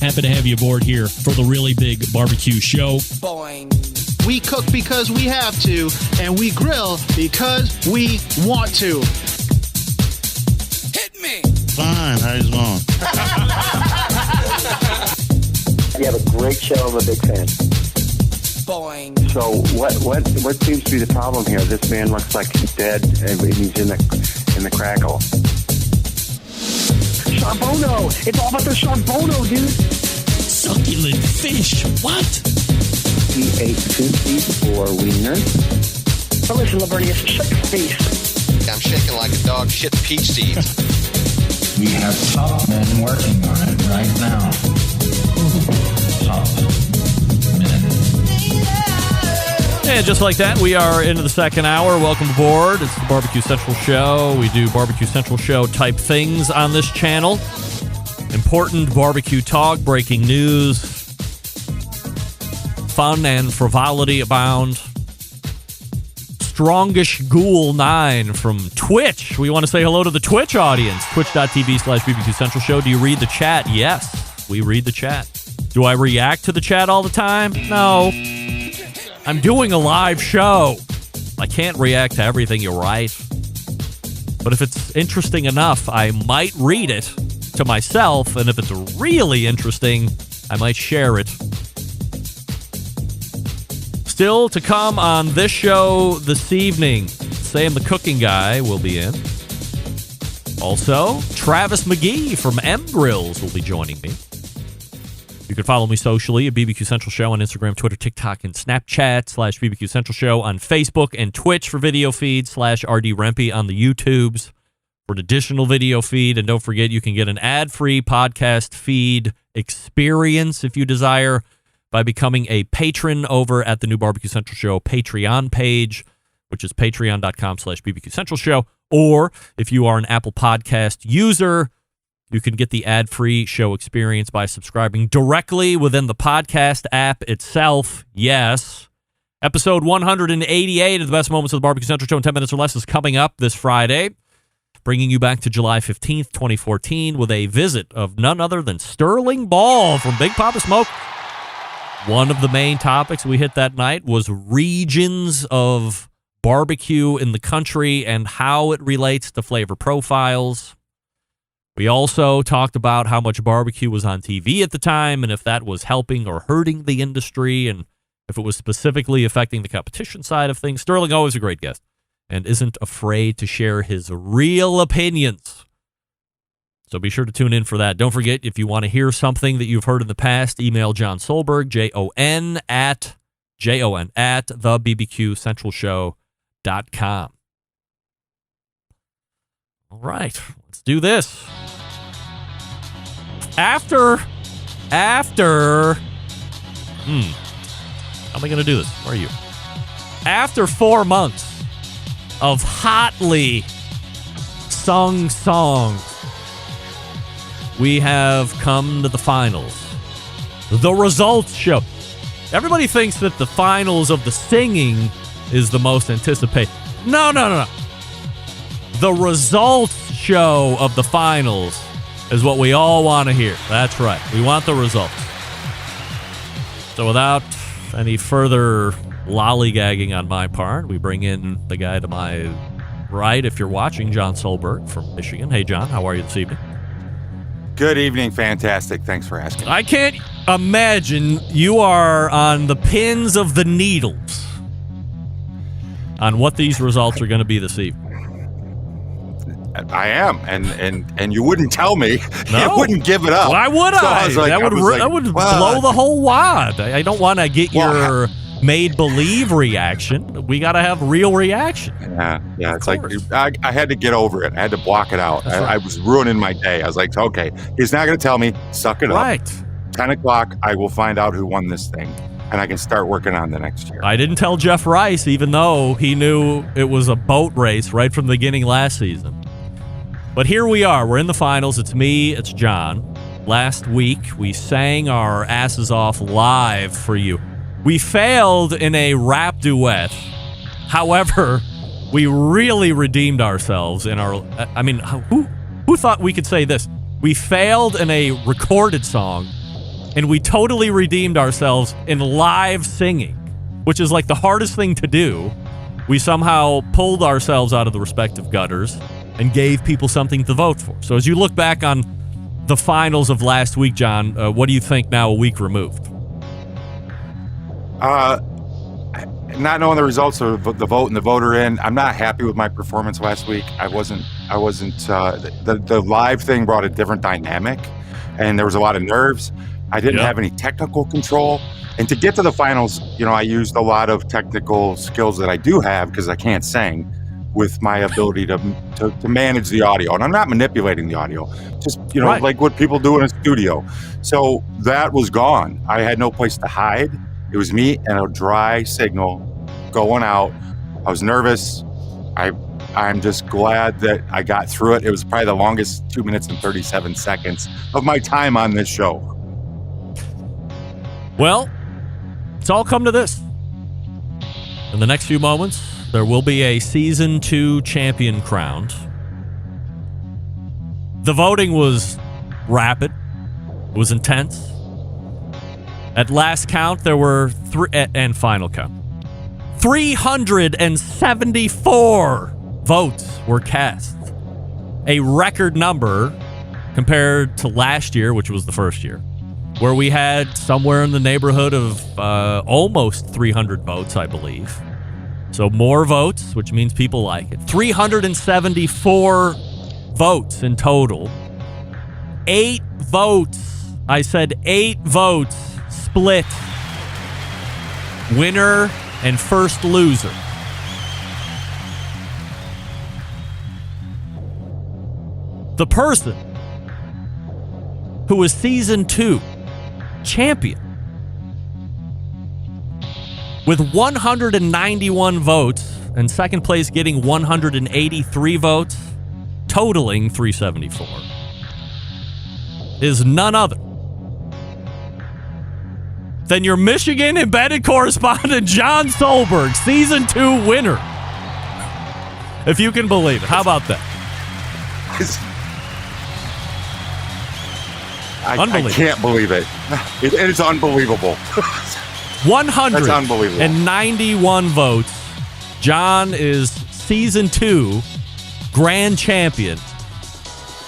Happy to have you aboard here for the Really Big Barbecue Show. Boing. We cook because we have to, and we grill because we want to. Hit me! Fine, how's it going? You have a great show. I'm a big fan. Boing. So what seems to be the problem here? This man looks like he's dead, and he's in the crackle. Charbono! It's all about the charbono, dude! Succulent fish. What? He ate 2 feet for wiener. Oh, listen, Lavernius, shake your face. I'm shaking like a dog shit peach seeds. We have top men working on it right now. Top men. And just like that, we are into the second hour. Welcome aboard. It's the BBQ Central Show. We do BBQ Central Show type things on this channel. Important barbecue talk, breaking news, fun and frivolity abound. Strongish Ghoul 9 from Twitch. We want to say hello to the Twitch audience. Twitch.tv/BBQ Central Show. Do you read the chat? Yes, we read the chat. Do I react to the chat all the time? No. I'm doing a live show. I can't react to everything you write. But if it's interesting enough, I might read it to myself. And if it's really interesting, I might share it. Still to come on this show this evening, Sam the Cooking Guy will be in. Also, Travis Magee from MGrills will be joining me. You can follow me socially at BBQ Central Show on Instagram, Twitter, TikTok, and Snapchat /BBQ Central Show on Facebook and Twitch for video feed /RD Rempe on the YouTubes for an additional video feed. And don't forget, you can get an ad-free podcast feed experience if you desire by becoming a patron over at the new BBQ Central Show Patreon page, which is patreon.com/BBQ Central Show. Or if you are an Apple Podcast user, you can get the ad-free show experience by subscribing directly within the podcast app itself. Yes. Episode 188 of the best moments of the BBQ Central Show in 10 minutes or less is coming up this Friday, bringing you back to July 15th, 2014, with a visit of none other than Sterling Ball from Big Poppa Smokers. One of the main topics we hit that night was regions of barbecue in the country and how it relates to flavor profiles. We also talked about how much barbecue was on TV at the time and if that was helping or hurting the industry and if it was specifically affecting the competition side of things. Sterling, always a great guest, and isn't afraid to share his real opinions. So be sure to tune in for that. Don't forget, if you want to hear something that you've heard in the past, email Jon Solberg, Jon at thebbqcentralshow.com. All right, let's do this. How am I going to do this? Where are you? After 4 months of hotly sung songs, we have come to the finals. The results show. Everybody thinks that the finals of the singing is the most anticipated. No. The results show of the finals is what we all want to hear. That's right. We want the results. So without any further lollygagging on my part, we bring in the guy to my right, if you're watching, Jon Solberg from Michigan. Hey, John, how are you this evening? Good evening. Fantastic. Thanks for asking. I can't imagine you are on the pins of the needles on what these results are going to be this evening. I am, and you wouldn't tell me. No. You wouldn't give it up. Why would so I? Like, that would blow the whole wad. I don't want to get your made-believe reaction. We got to have real reaction. Yeah. It's like I had to get over it. I had to block it out. I was ruining my day. I was like, okay, he's not going to tell me. Suck it up. Right. 10 o'clock, I will find out who won this thing, and I can start working on the next year. I didn't tell Jeff Rice, even though he knew it was a boat race right from the beginning last season. But here we are. We're in the finals. It's me. It's John. Last week, we sang our asses off live for you. We failed in a rap duet. However, we really redeemed ourselves in our... I mean, who thought we could say this? We failed in a recorded song, and we totally redeemed ourselves in live singing, which is like the hardest thing to do. We somehow pulled ourselves out of the respective gutters and gave people something to vote for. So as you look back on the finals of last week, John, what do you think now a week removed? Not knowing the results of the vote and the voter in, I'm not happy with my performance last week. I wasn't. The live thing brought a different dynamic, and there was a lot of nerves. I didn't have any technical control, and to get to the finals, I used a lot of technical skills that I do have because I can't sing, with my ability to manage the audio, and I'm not manipulating the audio. Just like what people do in a studio. So that was gone. I had no place to hide. It was me and a dry signal going out. I was nervous. I'm just glad that I got through it. It was probably the longest 2 minutes and 37 seconds of my time on this show. Well, it's all come to this. In the next few moments, there will be a Season 2 champion crowned. The voting was rapid. It was intense. At last count, there were and final count, 374 votes were cast. A record number compared to last year, which was the first year, where we had somewhere in the neighborhood of almost 300 votes, I believe. So more votes, which means people like it. 374 votes in total. 8 votes. I said 8 votes. Split winner and first loser. The person who was Season 2 champion with 191 votes and second place getting 183 votes, totaling 374, is none other than your Michigan embedded correspondent, Jon Solberg, Season 2 winner. If you can believe it. How about that? I can't believe it. It is unbelievable. 191 votes. John is Season 2 grand champion.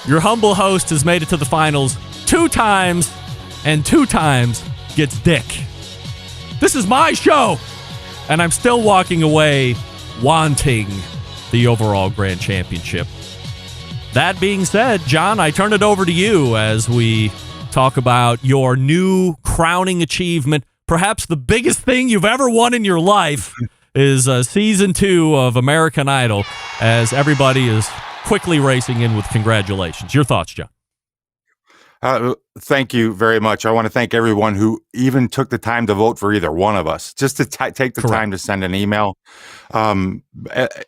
Your humble host has made it to the finals 2 times, and 2 times gets dick. This is my show, and I'm still walking away wanting the overall grand championship. That being said, John, I turn it over to you as we talk about your new crowning achievement. Perhaps the biggest thing you've ever won in your life is Season 2 of American Idol, as everybody is quickly racing in with congratulations. Your thoughts, John? Thank you very much. I want to thank everyone who even took the time to vote for either one of us, just to take the time to send an email.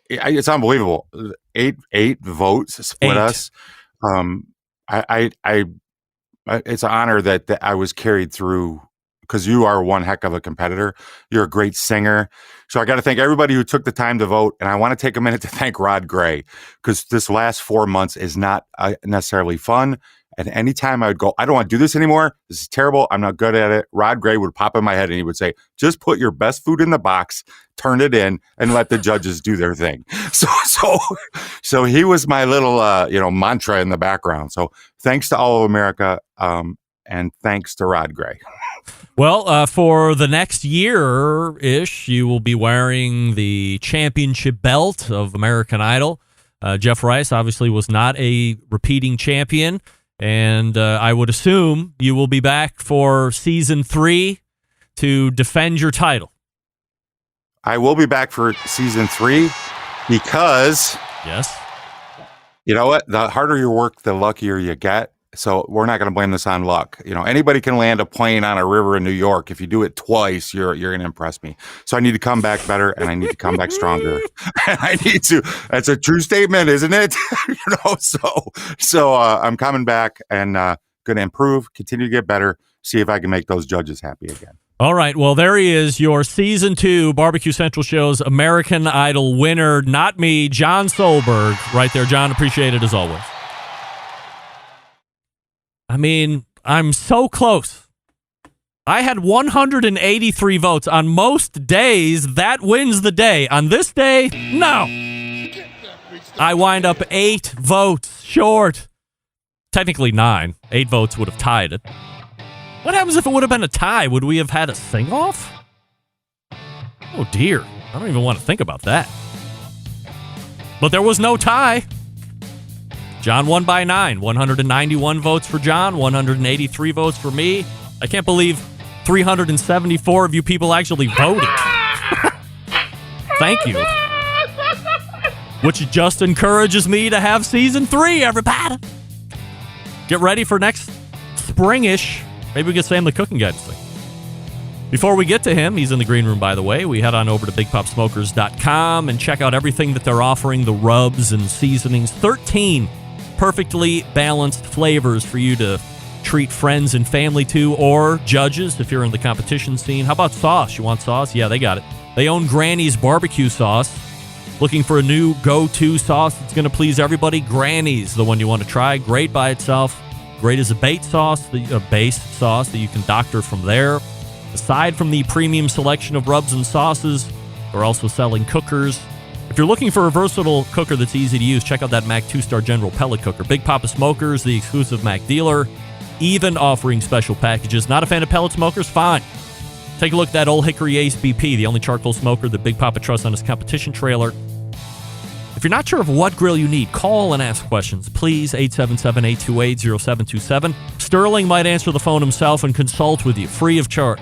It's unbelievable. 8 votes split us. It's an honor that I was carried through, because you are one heck of a competitor. You're a great singer. So I got to thank everybody who took the time to vote. And I want to take a minute to thank Rod Gray, because this last 4 months is not necessarily fun. And anytime I would go, I don't want to do this anymore. This is terrible. I'm not good at it. Rod Gray would pop in my head and he would say, just put your best food in the box, turn it in, and let the judges do their thing. So he was my little, mantra in the background. So thanks to all of America. And thanks to Rod Gray. Well, for the next year-ish, you will be wearing the championship belt of American Idol. Jeff Rice obviously was not a repeating champion. And I would assume you will be back for Season 3 to defend your title. I will be back for Season 3 because... Yes. You know what? The harder you work, the luckier you get. So we're not going to blame this on luck. Anybody can land a plane on a river in New York. If you do it twice, you're going to impress me. So I need to come back better, and I need to come back stronger. And I need to. That's a true statement, isn't it? So I'm coming back and going to improve, continue to get better, see if I can make those judges happy again. All right. Well, there he is, your Season 2 BBQ Central Show's American Idol winner. Not me, Jon Solberg. Right there, John. Appreciate it as always. I mean, I'm so close I had 183 votes. On most days, that wins the day. On this day, no. I wind up 8 votes short. Technically 9. 8 votes would have tied it. What happens if it would have been a tie? Would we have had a sing-off? Oh, dear. I don't even want to think about that. But there was no tie. John won by 9. 191 votes for John, 183 votes for me. I can't believe 374 of you people actually voted. Thank you. Which just encourages me to have season 3, everybody. Get ready for next springish. Maybe we get Sam the Cooking Guy to sing. Before we get to him, he's in the green room, by the way. We head on over to BigPopSmokers.com and check out everything that they're offering, the rubs and seasonings. 13 perfectly balanced flavors for you to treat friends and family to, or judges if you're in the competition scene. How about sauce? You want sauce? Yeah, they got it. They own Granny's barbecue sauce. Looking for a new go-to sauce that's going to please everybody? Granny's the one you want to try. Great by itself. Great as a base sauce that you can doctor from there. Aside from the premium selection of rubs and sauces, they're also selling cookers. If you're looking for a versatile cooker that's easy to use, check out that Mac 2-star General Pellet Cooker. Big Poppa Smokers, the exclusive Mac dealer, even offering special packages. Not a fan of pellet smokers? Fine. Take a look at that Old Hickory Ace BP, the only charcoal smoker that Big Poppa trusts on his competition trailer. If you're not sure of what grill you need, call and ask questions. Please, 877-828-0727. Sterling might answer the phone himself and consult with you, free of charge.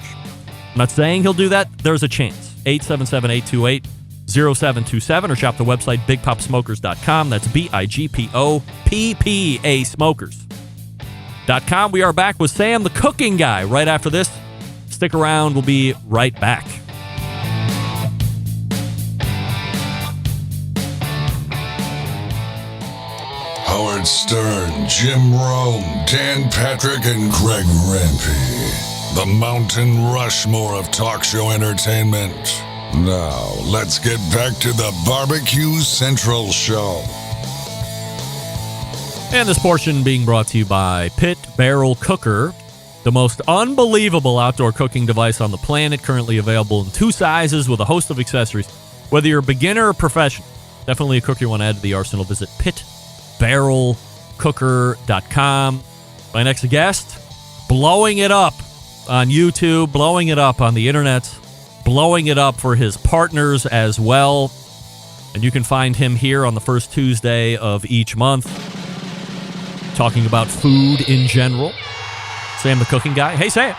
I'm not saying he'll do that. There's a chance. 877-828-0727 or shop the website bigpopsmokers.com. That's BIGPOPPA smokers.com. We are back with Sam the Cooking Guy right after this. Stick around. We'll be right back. Howard Stern, Jim Rome, Dan Patrick, and Greg Rempe. The Mountain Rushmore of talk show entertainment. Now, let's get back to the BBQ Central Show. And this portion being brought to you by Pit Barrel Cooker, the most unbelievable outdoor cooking device on the planet, currently available in 2 sizes with a host of accessories. Whether you're a beginner or professional, definitely a cooker you want to add to the arsenal, visit pitbarrelcooker.com. My next guest, blowing it up on YouTube, blowing it up on the internet, blowing it up for his partners as well. And you can find him here on the first Tuesday of each month, talking about food in general. Sam the Cooking Guy. Hey, Sam.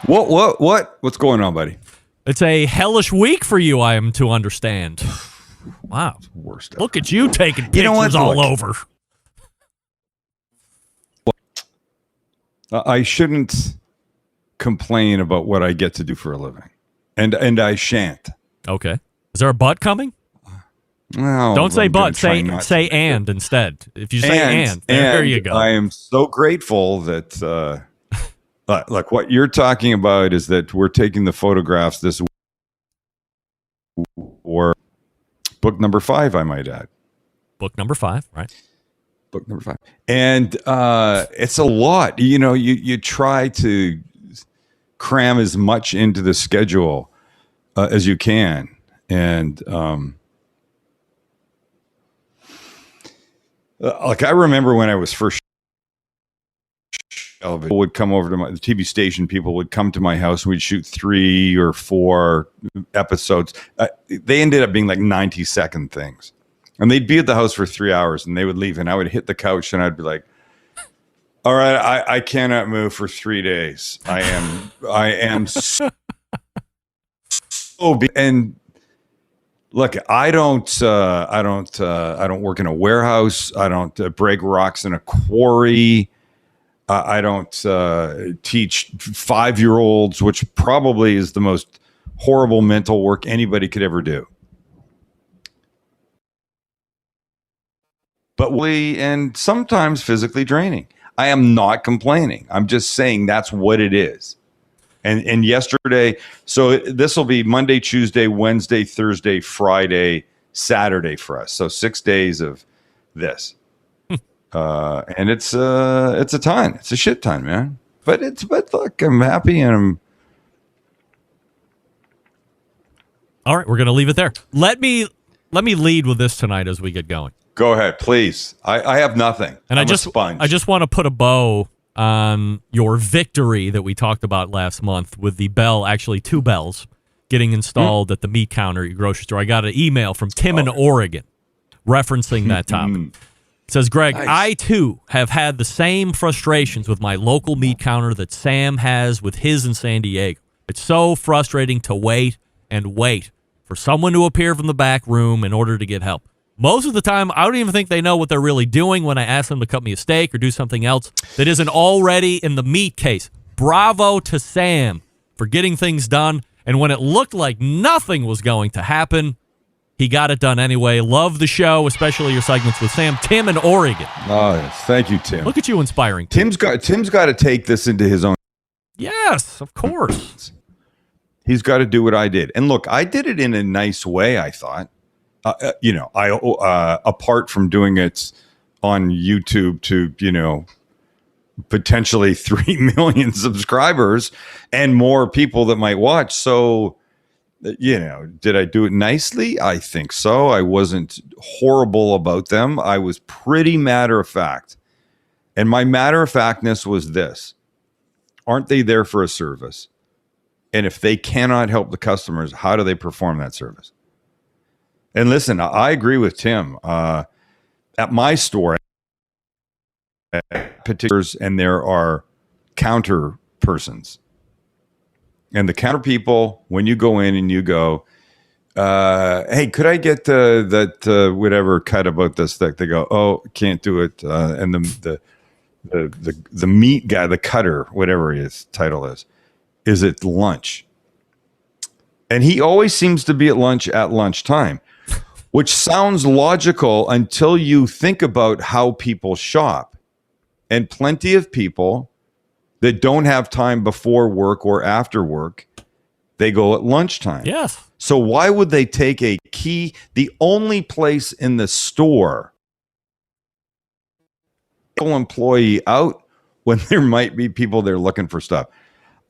What's going on, buddy? It's a hellish week for you, I am to understand. Wow. Worst ever. Look at you taking pictures all over. I shouldn't complain about what I get to do for a living. And I shan't. Okay. Is there a but coming? No, don't say but. Say to. and instead. If you say and there you go. I am so grateful that, look, what you're talking about is that we're taking the photographs this week, or book number 5, I might add. Book number 5, right? Book number 5. And it's a lot. You know, you try to cram as much into the schedule as you can. And like I remember when I was first television, would come over to the TV station, people would come to my house and we'd shoot 3 or 4 episodes. They ended up being like 90-second things. And they'd be at the house for 3 hours and they would leave and I would hit the couch and I'd be like, all right, I cannot move for 3 days. I am so and look, I don't work in a warehouse. I don't break rocks in a quarry. I don't teach 5-year-olds, which probably is the most horrible mental work anybody could ever do. But and sometimes physically draining. I am not complaining. I'm just saying that's what it is. And yesterday, so this will be Monday, Tuesday, Wednesday, Thursday, Friday, Saturday for us. So 6 days of this. And it's a ton. It's a shit ton, man. But look, I'm happy and I'm. All right, we're going to leave it there. Let me lead with this tonight as we get going. Go ahead, please. I have nothing. And I'm a sponge. I just want to put a bow on your victory that we talked about last month with the bell, actually 2 bells, getting installed at the meat counter at your grocery store. I got an email from Tim in Oregon referencing that topic. It says, Greg, nice. I too have had the same frustrations with my local meat counter that Sam has with his in San Diego. It's so frustrating to wait and wait for someone to appear from the back room in order to get help. Most of the time, I don't even think they know what they're really doing when I ask them to cut me a steak or do something else that isn't already in the meat case. Bravo to Sam for getting things done. And when it looked like nothing was going to happen, he got it done anyway. Love the show, especially your segments with Sam. Tim in Oregon. Oh, yes. Thank you, Tim. Look at you inspiring. Tim's got to take this into his own. Yes, of course. He's got to do what I did. And look, I did it in a nice way, I thought. Apart from doing it on YouTube to, potentially 3 million subscribers and more people that might watch. So, did I do it nicely? I think so. I wasn't horrible about them. I was pretty matter of fact. And my matter of factness was this. Aren't they there for a service? And if they cannot help the customers, how do they perform that service? And listen, I agree with Tim. At my store, particulars, and there are counter persons. And the counter people, when you go in and you go, hey, could I get that whatever cut about this thing? They go, oh, can't do it. And the meat guy, the cutter, whatever his title is at lunch. And he always seems to be at lunchtime, which sounds logical until you think about how people shop. And plenty of people that don't have time before work or after work, they go at lunchtime. Yes. So why would they take a key, the only place in the store, employee out when there might be people there looking for stuff?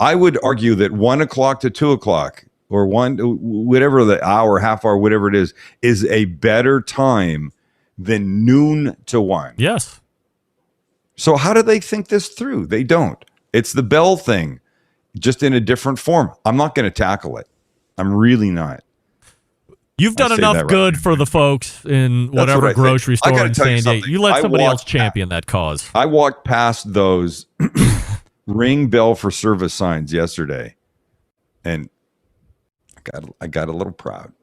I would argue that 1 o'clock to 2 o'clock or whatever the hour, half hour, whatever it is a better time than noon to 1. Yes. So how do they think this through? They don't. It's the bell thing, just in a different form. I'm not going to tackle it. I'm really not. You've done enough good for the folks in whatever grocery store in San Diego. You let somebody else champion that cause. I walked past those ring bell for service signs yesterday, and I got a little proud.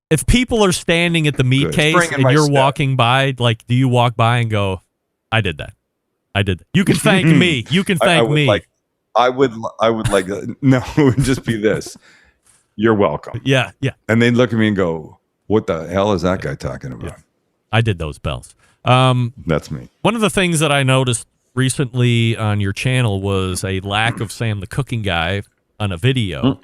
If people are standing at the meat case and you're walking by, like, do you walk by and go, I did that? I did that. You can thank me. You can thank me. I would like, no, it would just be this. You're welcome. Yeah, yeah. And they'd look at me and go, what the hell is that guy talking about? Yeah. I did those bells. That's me. One of the things that I noticed recently on your channel was a lack of Sam the cooking guy on a video.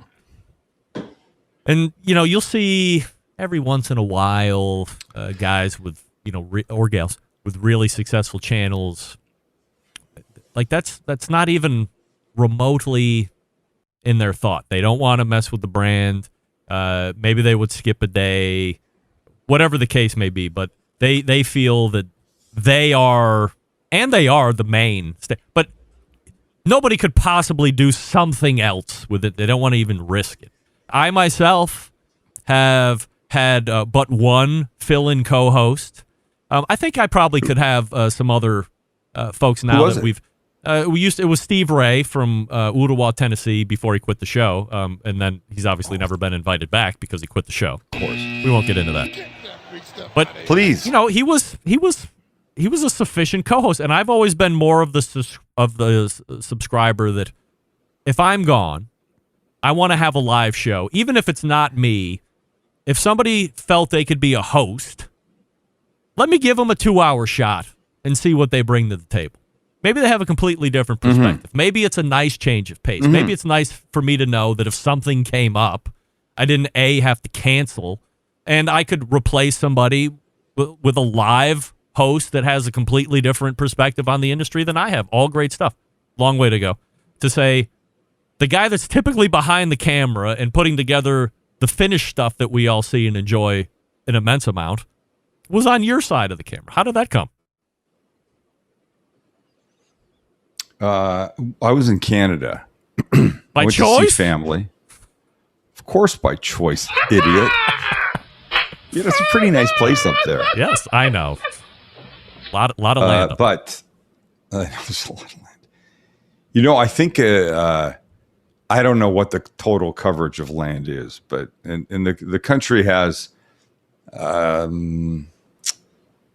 And, you'll see every once in a while guys with, or gals with really successful channels. Like that's not even remotely in their thought. They don't want to mess with the brand. Maybe they would skip a day, whatever the case may be. But they feel that they are the main. But nobody could possibly do something else with it. They don't want to even risk it. I myself have had but one fill-in co-host. I think I probably could have some other folks now that we've. It was Steve Ray from Ottawa, Tennessee, before he quit the show, and then he's obviously never been invited back because he quit the show. Of course, we won't get into that. But please, he was a sufficient co-host, and I've always been more of the subscriber that if I'm gone, I want to have a live show, even if it's not me. If somebody felt they could be a host, let me give them a 2-hour shot and see what they bring to the table. Maybe they have a completely different perspective. Mm-hmm. Maybe it's a nice change of pace. Mm-hmm. Maybe it's nice for me to know that if something came up, I didn't have to cancel, and I could replace somebody with a live host that has a completely different perspective on the industry than I have. All great stuff. Long way to go. to say the guy that's typically behind the camera and putting together the finished stuff that we all see and enjoy an immense amount was on your side of the camera. How did that come? I was in Canada. By went choice? To see family. Of course, by choice, idiot. It's a pretty nice place up there. Yes, I know. Lot of land. But there's a lot of land. I think I don't know what the total coverage of land is, but and the country has.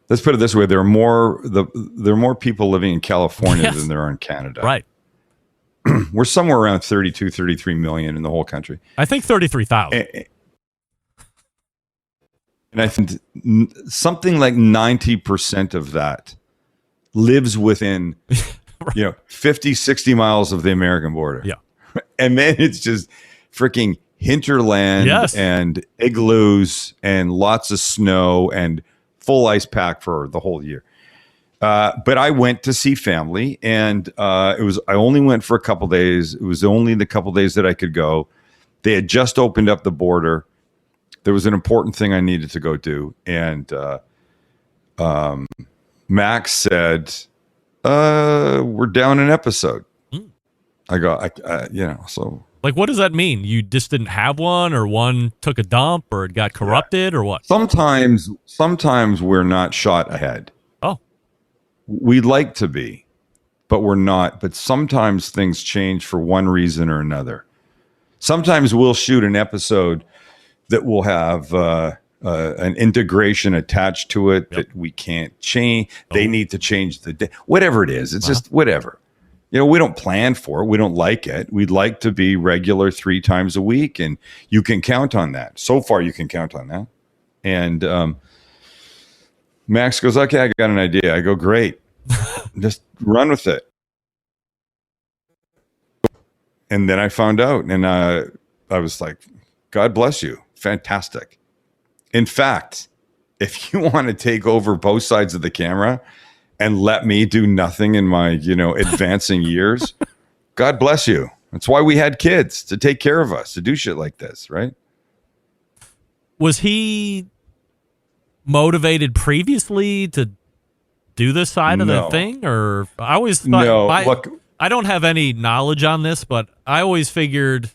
Let's put it this way: there are more people living in California than there are in Canada. Right. We're somewhere around 32, 33 million in the whole country. I think 33,000. And I think something like 90% of that lives within, 50, 60 miles of the American border. Yeah. And then it's just freaking hinterland and igloos and lots of snow and full ice pack for the whole year. But I went to see family, and I only went for a couple days. It was only the couple days that I could go. They had just opened up the border. There was an important thing I needed to go do, and Max said, "We're down an episode." I go, so. Like, what does that mean? You just didn't have one, or one took a dump, or it got corrupted, or what? Sometimes we're not shot ahead. Oh. We'd like to be, but we're not. But sometimes things change for one reason or another. Sometimes we'll shoot an episode that will have an integration attached to it that we can't change. They need to change the day. Whatever it is, it's just whatever. We don't plan for it. We don't like it. We'd like to be regular 3 times a week, and you can count on that. So far, you can count on that. And Max goes, "Okay, I got an idea." I go, "Great. Just run with it." And then I found out, and I was like, "God bless you. Fantastic." In fact, if you want to take over both sides of the camera and let me do nothing in my, advancing years, God bless you. That's why we had kids, to take care of us, to do shit like this, right? Was he motivated previously to do this side of the thing? Or I always thought, look, I don't have any knowledge on this, but I always figured,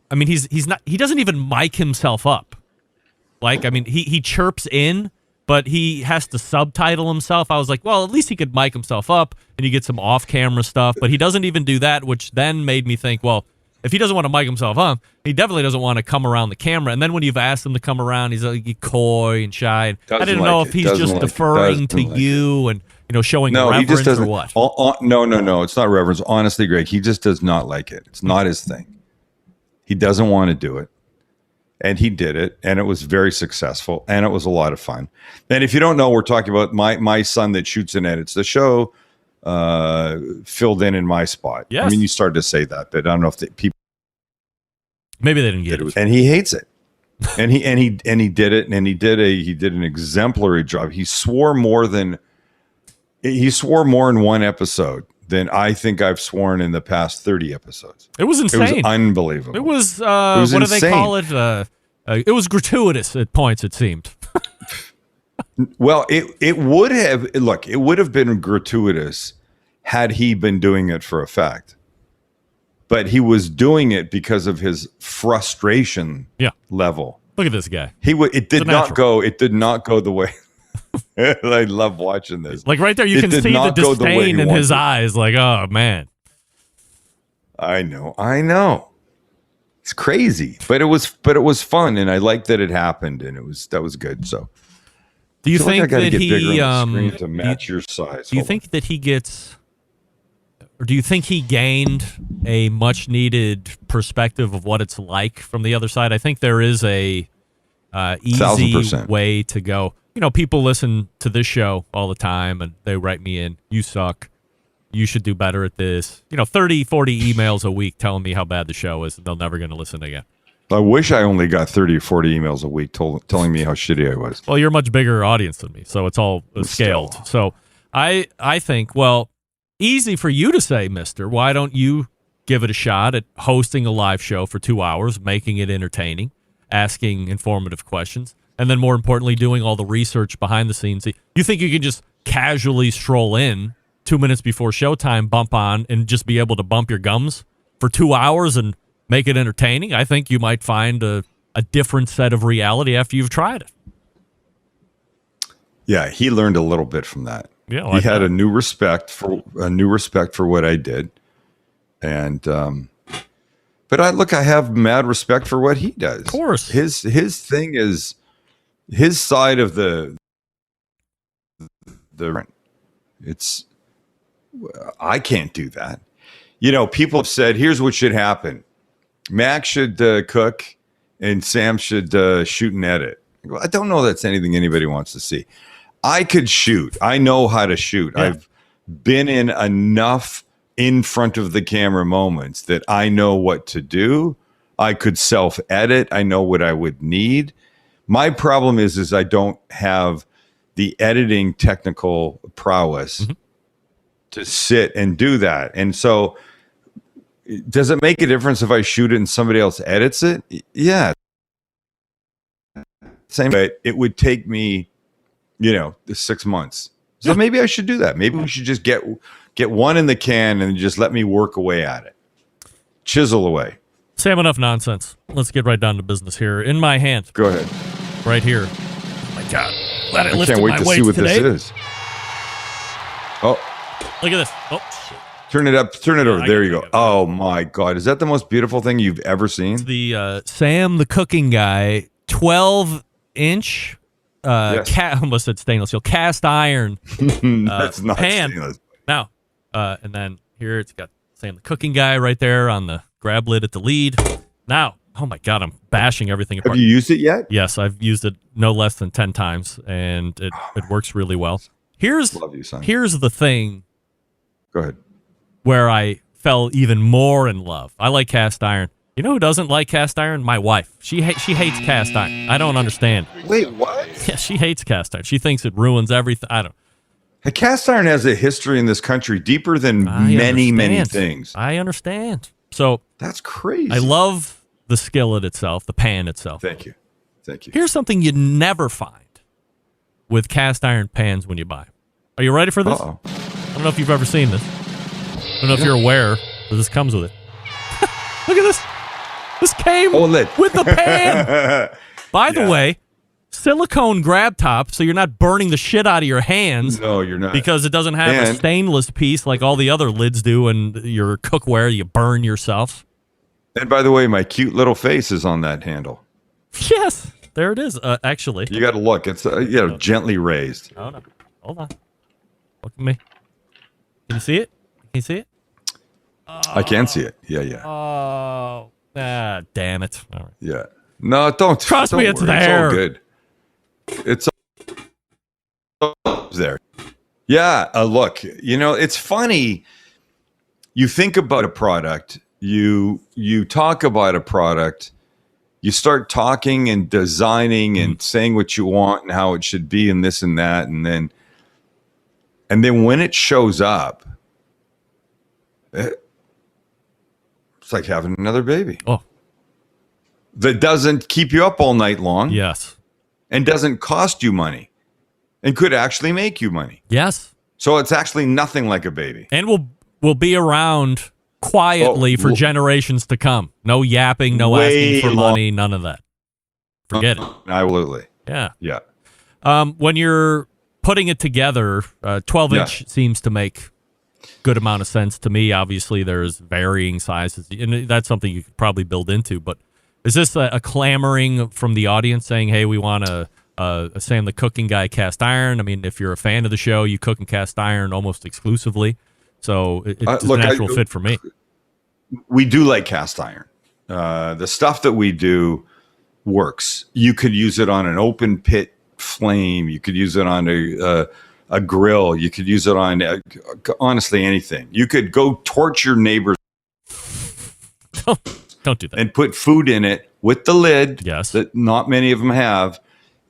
I mean, he doesn't even mic himself up. Like, I mean, he chirps in, but he has to subtitle himself. I was like, well, at least he could mic himself up and you get some off-camera stuff. But he doesn't even do that, which then made me think, well, if he doesn't want to mic himself up, he definitely doesn't want to come around the camera. And then when you've asked him to come around, he's like coy and shy. I didn't know if he's just deferring to you and showing reverence or what. No. It's not reverence. Honestly, Greg, he just does not like it. It's not his thing. He doesn't want to do it. And he did it, and it was very successful, and it was a lot of fun. And if you don't know, we're talking about my son that shoots and edits the show, filled in my spot. Yes. I mean, you started to say that, but I don't know if people maybe they didn't get it. And he hates it, and he did it, and he did an exemplary job. He swore more in one episode than I think I've sworn in the past 30 episodes. It was insane. It was unbelievable. It was what do they call it? It was gratuitous at points, it seemed. Well, it would have been gratuitous had he been doing it for a fact. But he was doing it because of his frustration level. Look at this guy. It did not go the way I love watching this. Like right there, you can see the disdain in his eyes. Like, oh man. I know. It's crazy, but it was fun, and I liked that it happened, and that was good. So, do you think that he to match your size? Do you think that he gets, or do you think he gained a much needed perspective of what it's like from the other side? I think there is a easy 1,000%. way to go. People listen to this show all the time, and they write me in, "You suck. You should do better at this." 30, 40 emails a week telling me how bad the show is, and they're never going to listen again. I wish I only got 30 or 40 emails a week telling me how shitty I was. Well, you're a much bigger audience than me, so it's all scaled. So I think, well, easy for you to say, mister. Why don't you give it a shot at hosting a live show for 2 hours, making it entertaining, asking informative questions, and then more importantly, doing all the research behind the scenes? You think you could just casually stroll in 2 minutes before showtime, bump on, and just be able to bump your gums for 2 hours and make it entertaining? I think you might find a different set of reality after you've tried it. Yeah, he learned a little bit from that. Yeah, he had a new respect for what I did, and but I have mad respect for what he does. Of course, his thing is his side of the. It's I can't do that. You know, people have said, "Here's what should happen: Mac should cook, and Sam should shoot and edit." I don't know that's anything anybody wants to see. I could shoot. I know how to shoot. Yeah. I've been in enough in front of the camera moments that I know what to do. I could self-edit. I know what I would need. My problem is I don't have the editing technical prowess to sit and do that. And so does it make a difference if I shoot it and somebody else edits it? Yeah. Same, but it would take me, 6 months. So maybe I should do that. Maybe we should just get one in the can and just let me work away at it. Chisel away. Sam, enough nonsense. Let's get right down to business here. In my hand. Go ahead. Right here. Oh my God. Glad I can't wait to see what this is. Oh. Look at this. Oh, shit. Turn it up. Turn it over. There you go. Oh my God. Is that the most beautiful thing you've ever seen? It's the Sam the Cooking Guy 12-inch almost said stainless steel cast iron that's not pan. Stainless. Now, and then here it's got Sam the Cooking Guy right there on the grab lid at the lead. Now, oh my God, I'm bashing everything apart. Have you used it yet? Yes, I've used it no less than 10 times, and it works really well. Love you, son. Here's the thing. Go ahead. Where I fell even more in love. I like cast iron. You know who doesn't like cast iron? My wife. She hates cast iron. I don't understand. Wait, what? Yeah, she hates cast iron. She thinks it ruins everything. I don't. A cast iron has a history in this country deeper than many things. I understand. So that's crazy. I love the skillet itself, the pan itself. Thank you. Here's something you never find with cast iron pans when you buy. Are you ready for this? Uh-oh. I don't know if you've ever seen this. I don't know if you're aware that this comes with it. Look at this. This came with the pan. By the way, silicone grab top, so you're not burning the shit out of your hands. No, you're not. Because it doesn't have a stainless piece like all the other lids do, and your cookware, you burn yourself. And by the way, my cute little face is on that handle. Yes, there it is. Actually, you got to look. It's gently raised. Oh no, hold on. Look at me. Can you see it? Can you see it? I can see it. Yeah. Oh, damn it. All right. Yeah. No, don't. Trust me, it's worry. there. It's all good. It's there. Yeah. Look, it's funny. You think about a product. You talk about a product. You start talking and designing and saying what you want and how it should be and this and that. And then when it shows up, it's like having another baby. Oh. That doesn't keep you up all night long. Yes. And doesn't cost you money. And could actually make you money. Yes. So it's actually nothing like a baby. And will be around quietly for generations to come. No yapping, no asking for money, none of that. Forget it. Absolutely. Yeah. Yeah. When you're putting it together, 12-inch seems to make good amount of sense to me. Obviously, there's varying sizes, and that's something you could probably build into. But is this a clamoring from the audience saying, "Hey, we want a Sam the Cooking Guy cast iron"? I mean, if you're a fan of the show, you cook and cast iron almost exclusively, so it's a natural fit for me. We do like cast iron. The stuff that we do works. You could use it on an open pit flame. You could use it on a grill. You could use it on honestly anything. You could go torch your neighbors. Don't do that. And put food in it with the lid. Yes. That not many of them have.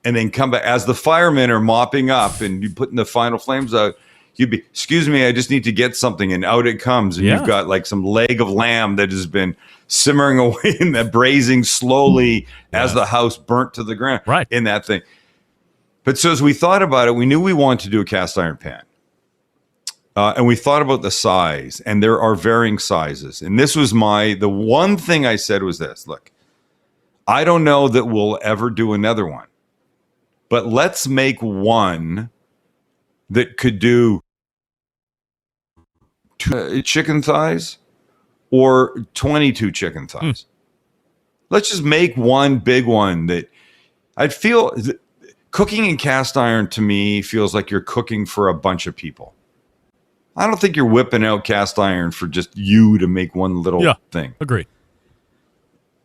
And then come back as the firemen are mopping up and you putting the final flames out. you'd be, excuse me, I just need to get something, and out it comes, and you've got like some leg of lamb that has been simmering away in that braising slowly as the house burnt to the ground in that thing. But so as we thought about it, we knew we wanted to do a cast iron pan. And we thought about the size, and there are varying sizes. And this was the one thing I said was this: look, I don't know that we'll ever do another one, but let's make one that could do 2 chicken thighs or 22 chicken thighs. Let's just make one big one that I'd feel cooking in cast iron to me feels like you're cooking for a bunch of people. I don't think you're whipping out cast iron for just you to make one little thing. Agreed.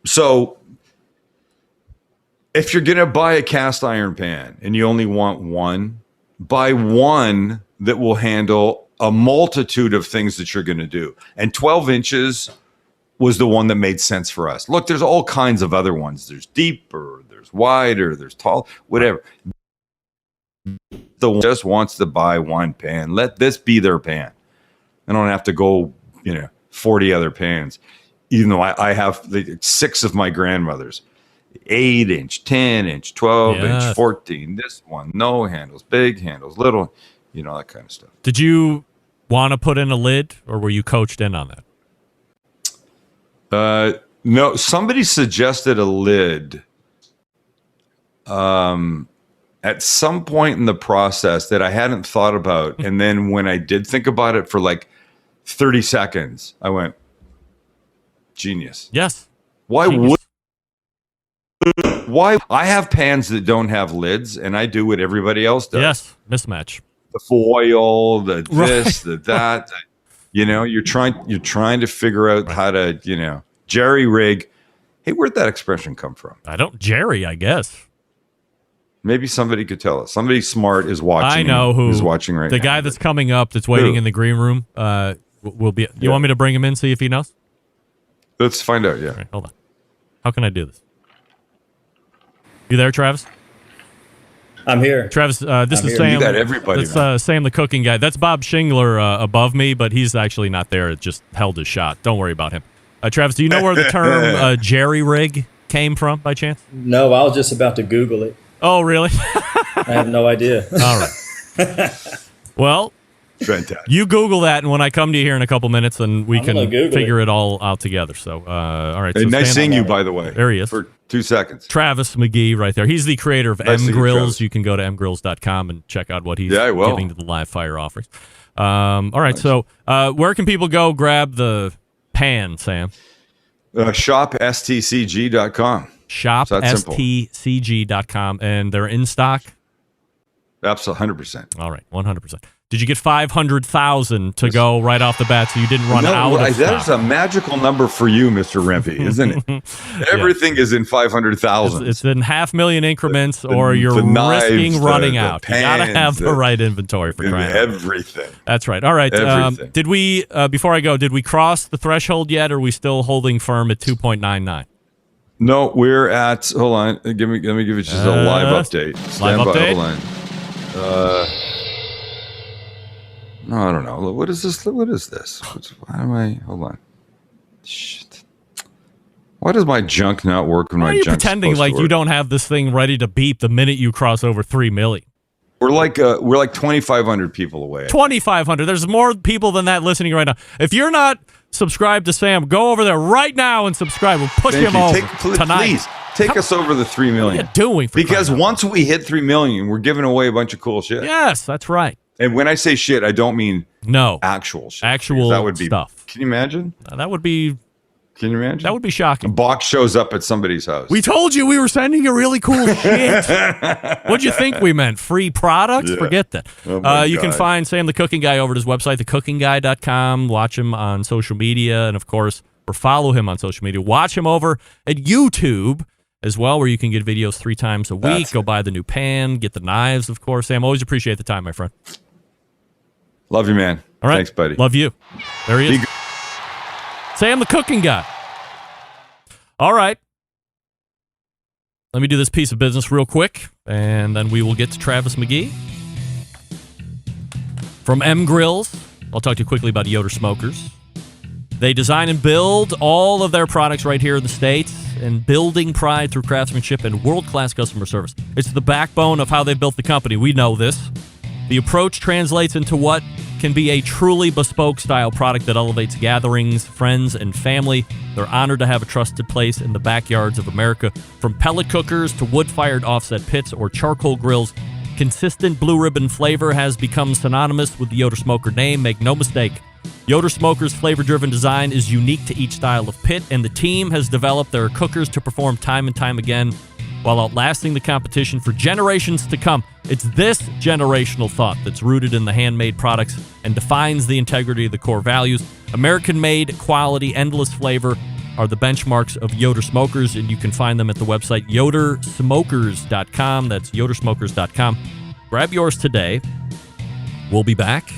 So if you're going to buy a cast iron pan and you only want one, buy one that will handle a multitude of things that you're going to do. And 12 inches was the one that made sense for us. Look, there's all kinds of other ones. There's deeper, there's wider, there's tall, whatever. The one just wants to buy one pan. Let this be their pan. I don't have to go, 40 other pans. Even though I have 6 of my grandmothers. 8-inch, 10-inch, 12-inch, 14. This one, no handles, big handles, little, that kind of stuff. Did you want to put in a lid, or were you coached in on that? No, somebody suggested a lid at some point in the process that I hadn't thought about. And then when I did think about it for like 30 seconds, I went, genius. Yes. Why I have pans that don't have lids, and I do what everybody else does. Yes, mismatch. The foil, the this, the that. You're trying to figure out how to, jerry rig. Hey, where'd that expression come from? I guess. Maybe somebody could tell us. Somebody smart is watching. I know who is watching right now. The guy that's coming up, that's waiting in the green room. Will be. You want me to bring him in, see if he knows? Let's find out. Yeah. Right, hold on. How can I do this? You there, Travis? I'm here. Travis, this is Sam. You got everybody. That's Sam, the cooking guy. That's Bob Shingler above me, but he's actually not there. It just held his shot. Don't worry about him. Travis, do you know where the term jerry rig came from, by chance? No, I was just about to Google it. Oh, really? I have no idea. All right. Well, fantastic. You Google that, and when I come to you here in a couple minutes, then we can figure it all out together. So, all right. Hey, so nice seeing you, by the way. There he is. For 2 seconds. Travis Magee right there. He's the creator of MGrills. You can go to mgrills.com and check out what he's giving to the live fire offers. All right. Nice. So where can people go grab the pan, Sam? Shop STCG.com. Shop STCG.com. And they're in stock? Absolutely, 100%. All right, 100%. Did you get 500,000 to go right off the bat so you didn't run out of stock? That's a magical number for you, Mr. Rempe, isn't it? Everything is in 500,000. It's in 500,000 increments, or you're risking running out. You got to have the right inventory for crying out. Everything. That's right. All right. Did we, before I go, did we cross the threshold yet, or are we still holding firm at 2.99? No, we're at, hold on, let me give you just a live update. Stand by, update? hold on. No, I don't know. What is this? Why am I? Hold on. Shit. Why does my junk not work when my junk? Why are you pretending like you don't have this thing ready to beep the minute you cross over 3 million? We're like 2,500 people away. 2,500. There's more people than that listening right now. If you're not subscribed to Sam, go over there right now and subscribe. We'll push him over tonight. Please take us over the 3 million. What are you doing? Because once we hit 3 million, we're giving away a bunch of cool shit. Yes, that's right. And when I say shit, I don't mean actual shit. Actual that would be stuff. Can you imagine? That would be. Can you imagine? That would be shocking. A box shows up at somebody's house. We told you we were sending you really cool shit. What'd you think we meant? Free products? Yeah. Forget that. Oh you can find Sam the Cooking Guy over at his website, thecookingguy.com. Watch him on social media, and of course, or follow him on social media. Watch him over at YouTube as well, where you can get videos 3 times a week. Go buy the new pan, get the knives, of course. Sam, always appreciate the time, my friend. Love you, man. All right. Thanks, buddy. Love you. There he is. Sam the Cooking Guy. All right. Let me do this piece of business real quick, and then we will get to Travis Magee. From MGrills, I'll talk to you quickly about Yoder Smokers. They design and build all of their products right here in the States, and building pride through craftsmanship and world-class customer service. It's the backbone of how they built the company. We know this. The approach translates into what can be a truly bespoke style product that elevates gatherings, friends, and family. They're honored to have a trusted place in the backyards of America. From pellet cookers to wood-fired offset pits or charcoal grills, consistent blue ribbon flavor has become synonymous with the Yoder Smoker name. Make no mistake, Yoder Smoker's flavor-driven design is unique to each style of pit, and the team has developed their cookers to perform time and time again while outlasting the competition for generations to come. It's this generational thought that's rooted in the handmade products and defines the integrity of the core values. American-made, quality, endless flavor are the benchmarks of Yoder Smokers, and you can find them at the website yodersmokers.com. That's yodersmokers.com. Grab yours today. We'll be back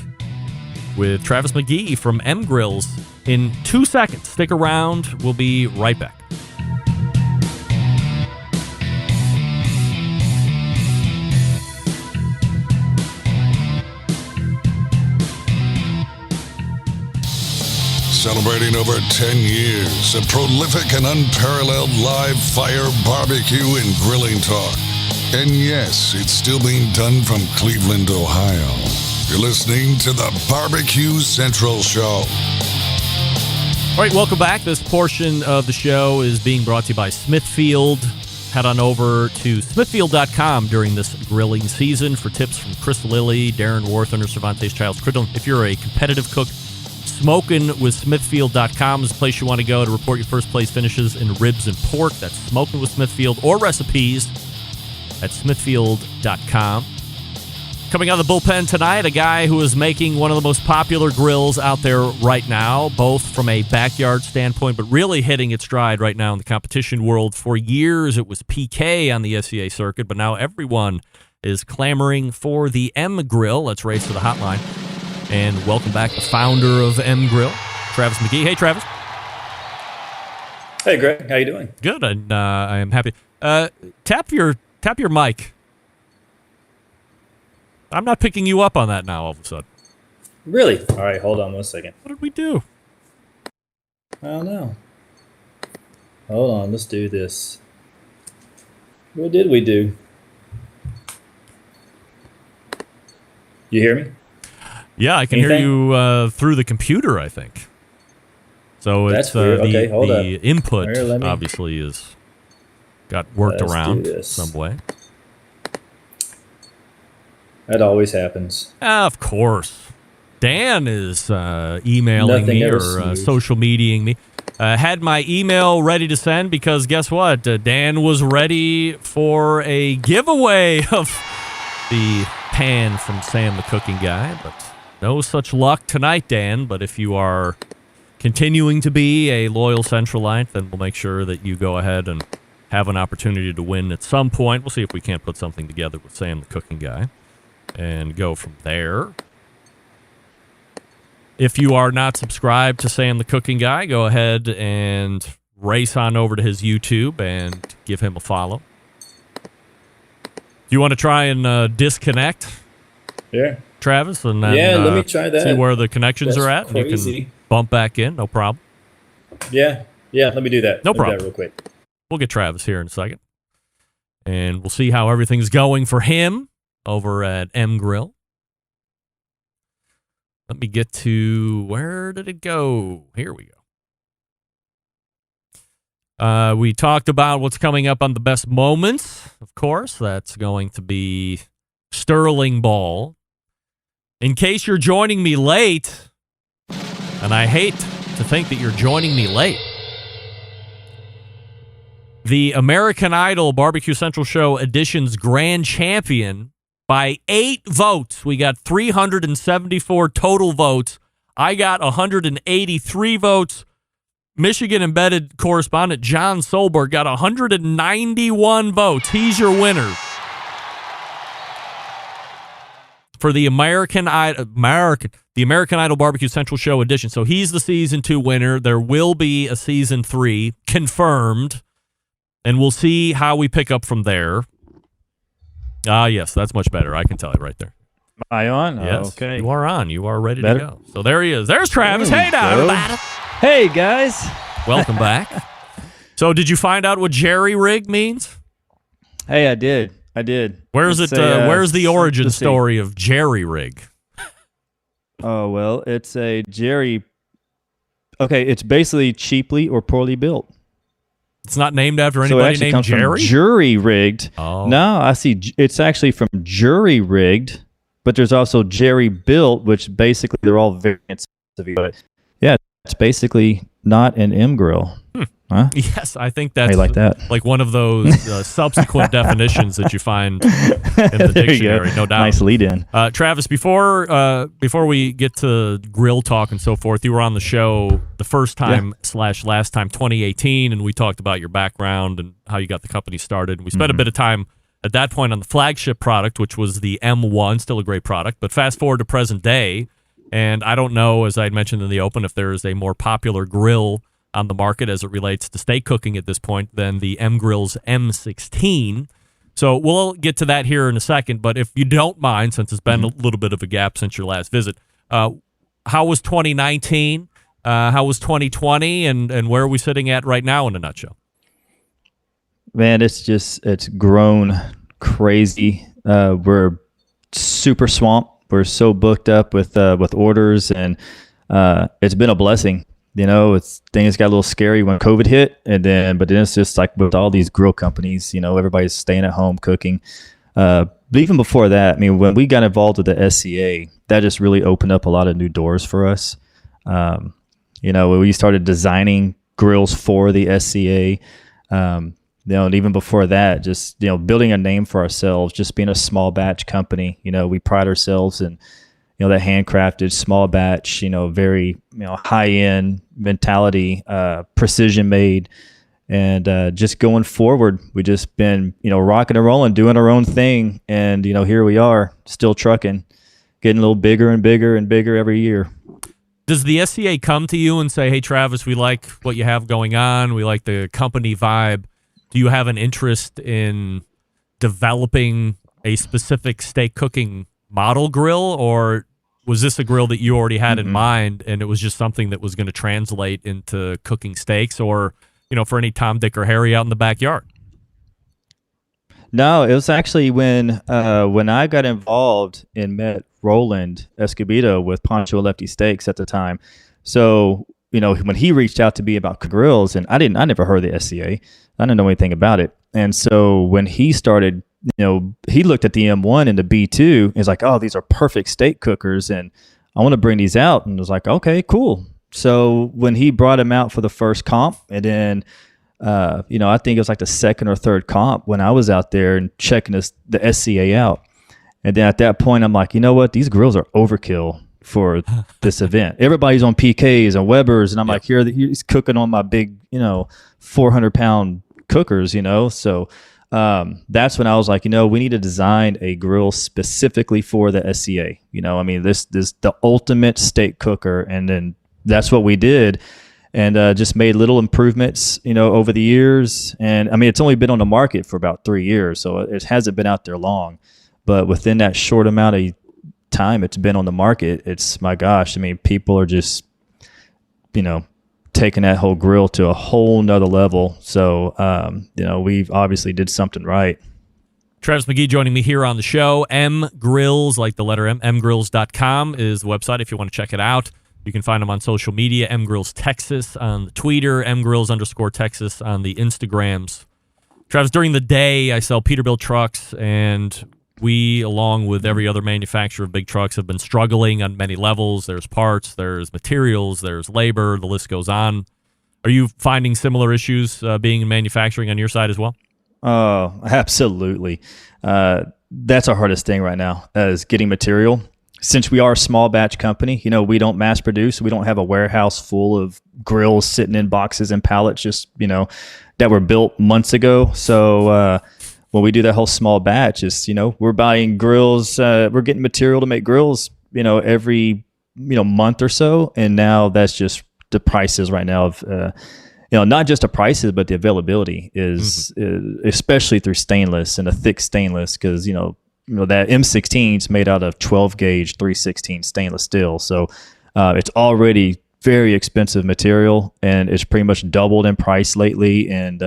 with Travis Magee from MGrills in 2 seconds. Stick around. We'll be right back. Celebrating over 10 years of prolific and unparalleled live fire barbecue and grilling talk. And yes, it's still being done from Cleveland, Ohio. You're listening to the BBQ Central Show. All right, welcome back. This portion of the show is being brought to you by Smithfield. Head on over to smithfield.com during this grilling season for tips from Chris Lilly, Darren Warthen, or Cervantes Childs Criddle. If you're a competitive cook, SmokingWithSmithfield.com is the place you want to go to report your first place finishes in ribs and pork. That's Smoking with Smithfield, or recipes at Smithfield.com. Coming out of the bullpen tonight, a guy who is making one of the most popular grills out there right now, both from a backyard standpoint, but really hitting its stride right now in the competition world. For years, it was PK on the SCA circuit, but now everyone is clamoring for the M Grill. Let's race to the hotline. And welcome back the founder of M Grill, Travis Magee. Hey, Travis. Hey, Greg. How you doing? Good. And I am happy. Tap your mic. I'm not picking you up on that now all of a sudden. Really? All right, hold on 1 second. What did we do? I don't know. Hold on, let's do this. What did we do? You hear me? Yeah, I can hear you through the computer, I think. So it's the input Here, obviously is got worked around some way. That always happens. Of course. Dan is emailing me or social mediaing me. Had my email ready to send because guess what? Dan was ready for a giveaway of the pan from Sam the Cooking Guy, but no such luck tonight, Dan. But if you are continuing to be a loyal Centralite, then we'll make sure that you go ahead and have an opportunity to win at some point. We'll see if we can't put something together with Sam the Cooking Guy and go from there. If you are not subscribed to Sam the Cooking Guy, go ahead and race on over to his YouTube and give him a follow. Do you want to try and disconnect? Yeah. Travis? And then, let me try that. See where the connections are at. Crazy. And you can bump back in. No problem. Yeah, let me do that. No problem. Do that real quick. We'll get Travis here in a second. And we'll see how everything's going for him over at M Grill. Let me get to, where did it go? Here we go. We talked about what's coming up on the best moments. Of course, that's going to be Sterling Ball. In case you're joining me late, and I hate to think that you're joining me late, the American Idol BBQ Central Show Edition's grand champion by 8 votes. We got 374 total votes. I got 183 votes. Michigan embedded correspondent Jon Solberg got 191 votes. He's your winner for the American Idol BBQ Central Show Edition. So he's the season 2 winner. There will be a season 3 confirmed, and we'll see how we pick up from there. Yes, that's much better. I can tell you right there. I on? Yes, Okay. you are on. You are ready Better? to go. So there he is. There's Travis. There Hey we now, go. everybody. Hey, guys. Welcome back. So did you find out what jerry rig means? Hey, I did. Where's It's where's the origin let's see. story of jerry rig? Oh, well, it's a jerry. Okay, it's basically cheaply or poorly built. It's not named after So it anybody actually named comes from Jerry? jury rigged. Oh. No, I see. It's actually from jury rigged, but there's also jerry built, which basically they're all variants of each. But yeah, it's basically not an M grill. Huh? Yes, I think that's like that. like one of those subsequent definitions that you find in the There you dictionary, go. no doubt. Nice lead in. Travis, before we get to grill talk and so forth, you were on the show the first time / last time, 2018, and we talked about your background and how you got the company started. And we spent a bit of time at that point on the flagship product, which was the M1, still a great product. But fast forward to present day, and I don't know, as I had mentioned in the open, if there is a more popular grill on the market as it relates to steak cooking at this point than the MGrills M16. So we'll get to that here in a second, but if you don't mind, since it's been a little bit of a gap since your last visit, how was 2019? How was 2020? And where are we sitting at right now in a nutshell? Man, it's grown crazy. We're super swamped. We're so booked up with orders, and it's been a blessing. You know, things got a little scary when COVID hit, but then it's just like with all these grill companies, you know, everybody's staying at home cooking. But even before that, I mean, when we got involved with the SCA, that just really opened up a lot of new doors for us. You know, we started designing grills for the SCA. You know, and even before that, just, you know, building a name for ourselves, just being a small batch company. You know, we pride ourselves in, you know, that handcrafted small batch, you know, very, you know, high end mentality, precision made, and just going forward, we just been, you know, rocking and rolling, doing our own thing, and you know, here we are, still trucking, getting a little bigger and bigger and bigger every year. Does the SCA come to you and say, "Hey, Travis, we like what you have going on. We like the company vibe. Do you have an interest in developing a specific steak cooking model grill, or was this a grill that you already had in mind and it was just something that was going to translate into cooking steaks, or, you know, for any Tom, Dick, or Harry out in the backyard?" No, it was actually when I got involved and met Roland Escobedo with Poncho Lefty Steaks at the time. So, you know, when he reached out to me about grills, and I never heard of the SCA. I didn't know anything about it. And so when he started, you know, he looked at the M1 and the B2 and was like, "Oh, these are perfect steak cookers, and I want to bring these out." And I was like, "Okay, cool." So when he brought him out for the first comp, and then, you know, I think it was like the second or third comp when I was out there and checking the SCA out. And then at that point, I'm like, you know what? These grills are overkill for this event. Everybody's on PKs and Webers, and I'm like, he's cooking on my big, you know, 400-pound cookers, you know. So that's when I was like, you know, we need to design a grill specifically for the SCA. You know, I mean, this the ultimate steak cooker, and then that's what we did, and just made little improvements, you know, over the years. And I mean, it's only been on the market for about 3 years, so it hasn't been out there long. But within that short amount of time it's been on the market, it's, my gosh, I mean, people are just, you know, taking that whole grill to a whole nother level. So, you know, we've obviously did something right. Travis Magee joining me here on the show. MGrills, like the letter M, mgrills.com is the website if you want to check it out. You can find them on social media, MGrills Texas on the Twitter, MGrills_Texas on the Instagrams. Travis, during the day, I sell Peterbilt trucks, and we, along with every other manufacturer of big trucks, have been struggling on many levels. There's parts, there's materials, there's labor, the list goes on. Are you finding similar issues being in manufacturing on your side as well? Oh, absolutely. That's our hardest thing right now, is getting material. Since we are a small batch company, you know, we don't mass produce. We don't have a warehouse full of grills sitting in boxes and pallets, just, you know, that were built months ago. So, when we do that whole small batch, is, you know, we're buying grills, we're getting material to make grills, you know, every, you know, month or so. And now that's just the prices right now of, you know, not just the prices, but the availability is especially through stainless and a thick stainless. Cause, you know, that M16 is made out of 12 gauge 316 stainless steel. So it's already very expensive material, and it's pretty much doubled in price lately. And,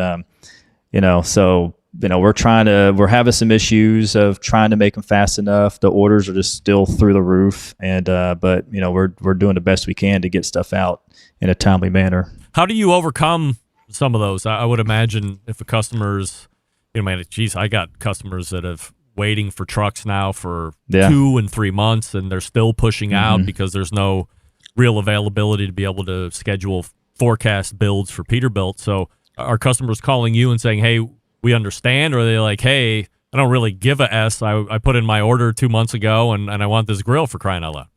we're having some issues of trying to make them fast enough. The orders are just still through the roof. And, but we're doing the best we can to get stuff out in a timely manner. How do you overcome some of those? I would imagine if a customer's, I got customers that have waiting for trucks now for 2 and 3 months, and they're still pushing out because there's no real availability to be able to schedule forecast builds for Peterbilt. So are customers calling you and saying, hey, we understand? Or are they like, hey, I don't really give a S. I put in my order 2 months ago, and I want this grill for crying out loud.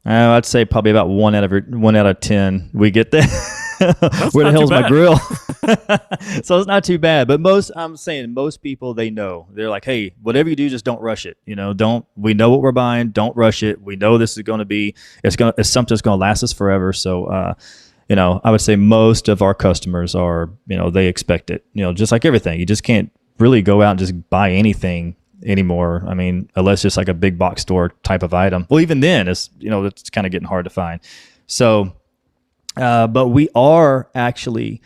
I'd say probably about 1 out of 10 we get that. Where the hell's my grill? So it's not too bad. But most people, they know. They're like, hey, whatever you do, just don't rush it. We know what we're buying. Don't rush it. We know this is going to be, it's something that's going to last us forever. So, I would say most of our customers are, they expect it, just like everything. You just can't really go out and just buy anything anymore. I mean, unless it's like a big box store type of item. Well, even then it's kind of getting hard to find. So, but we are actually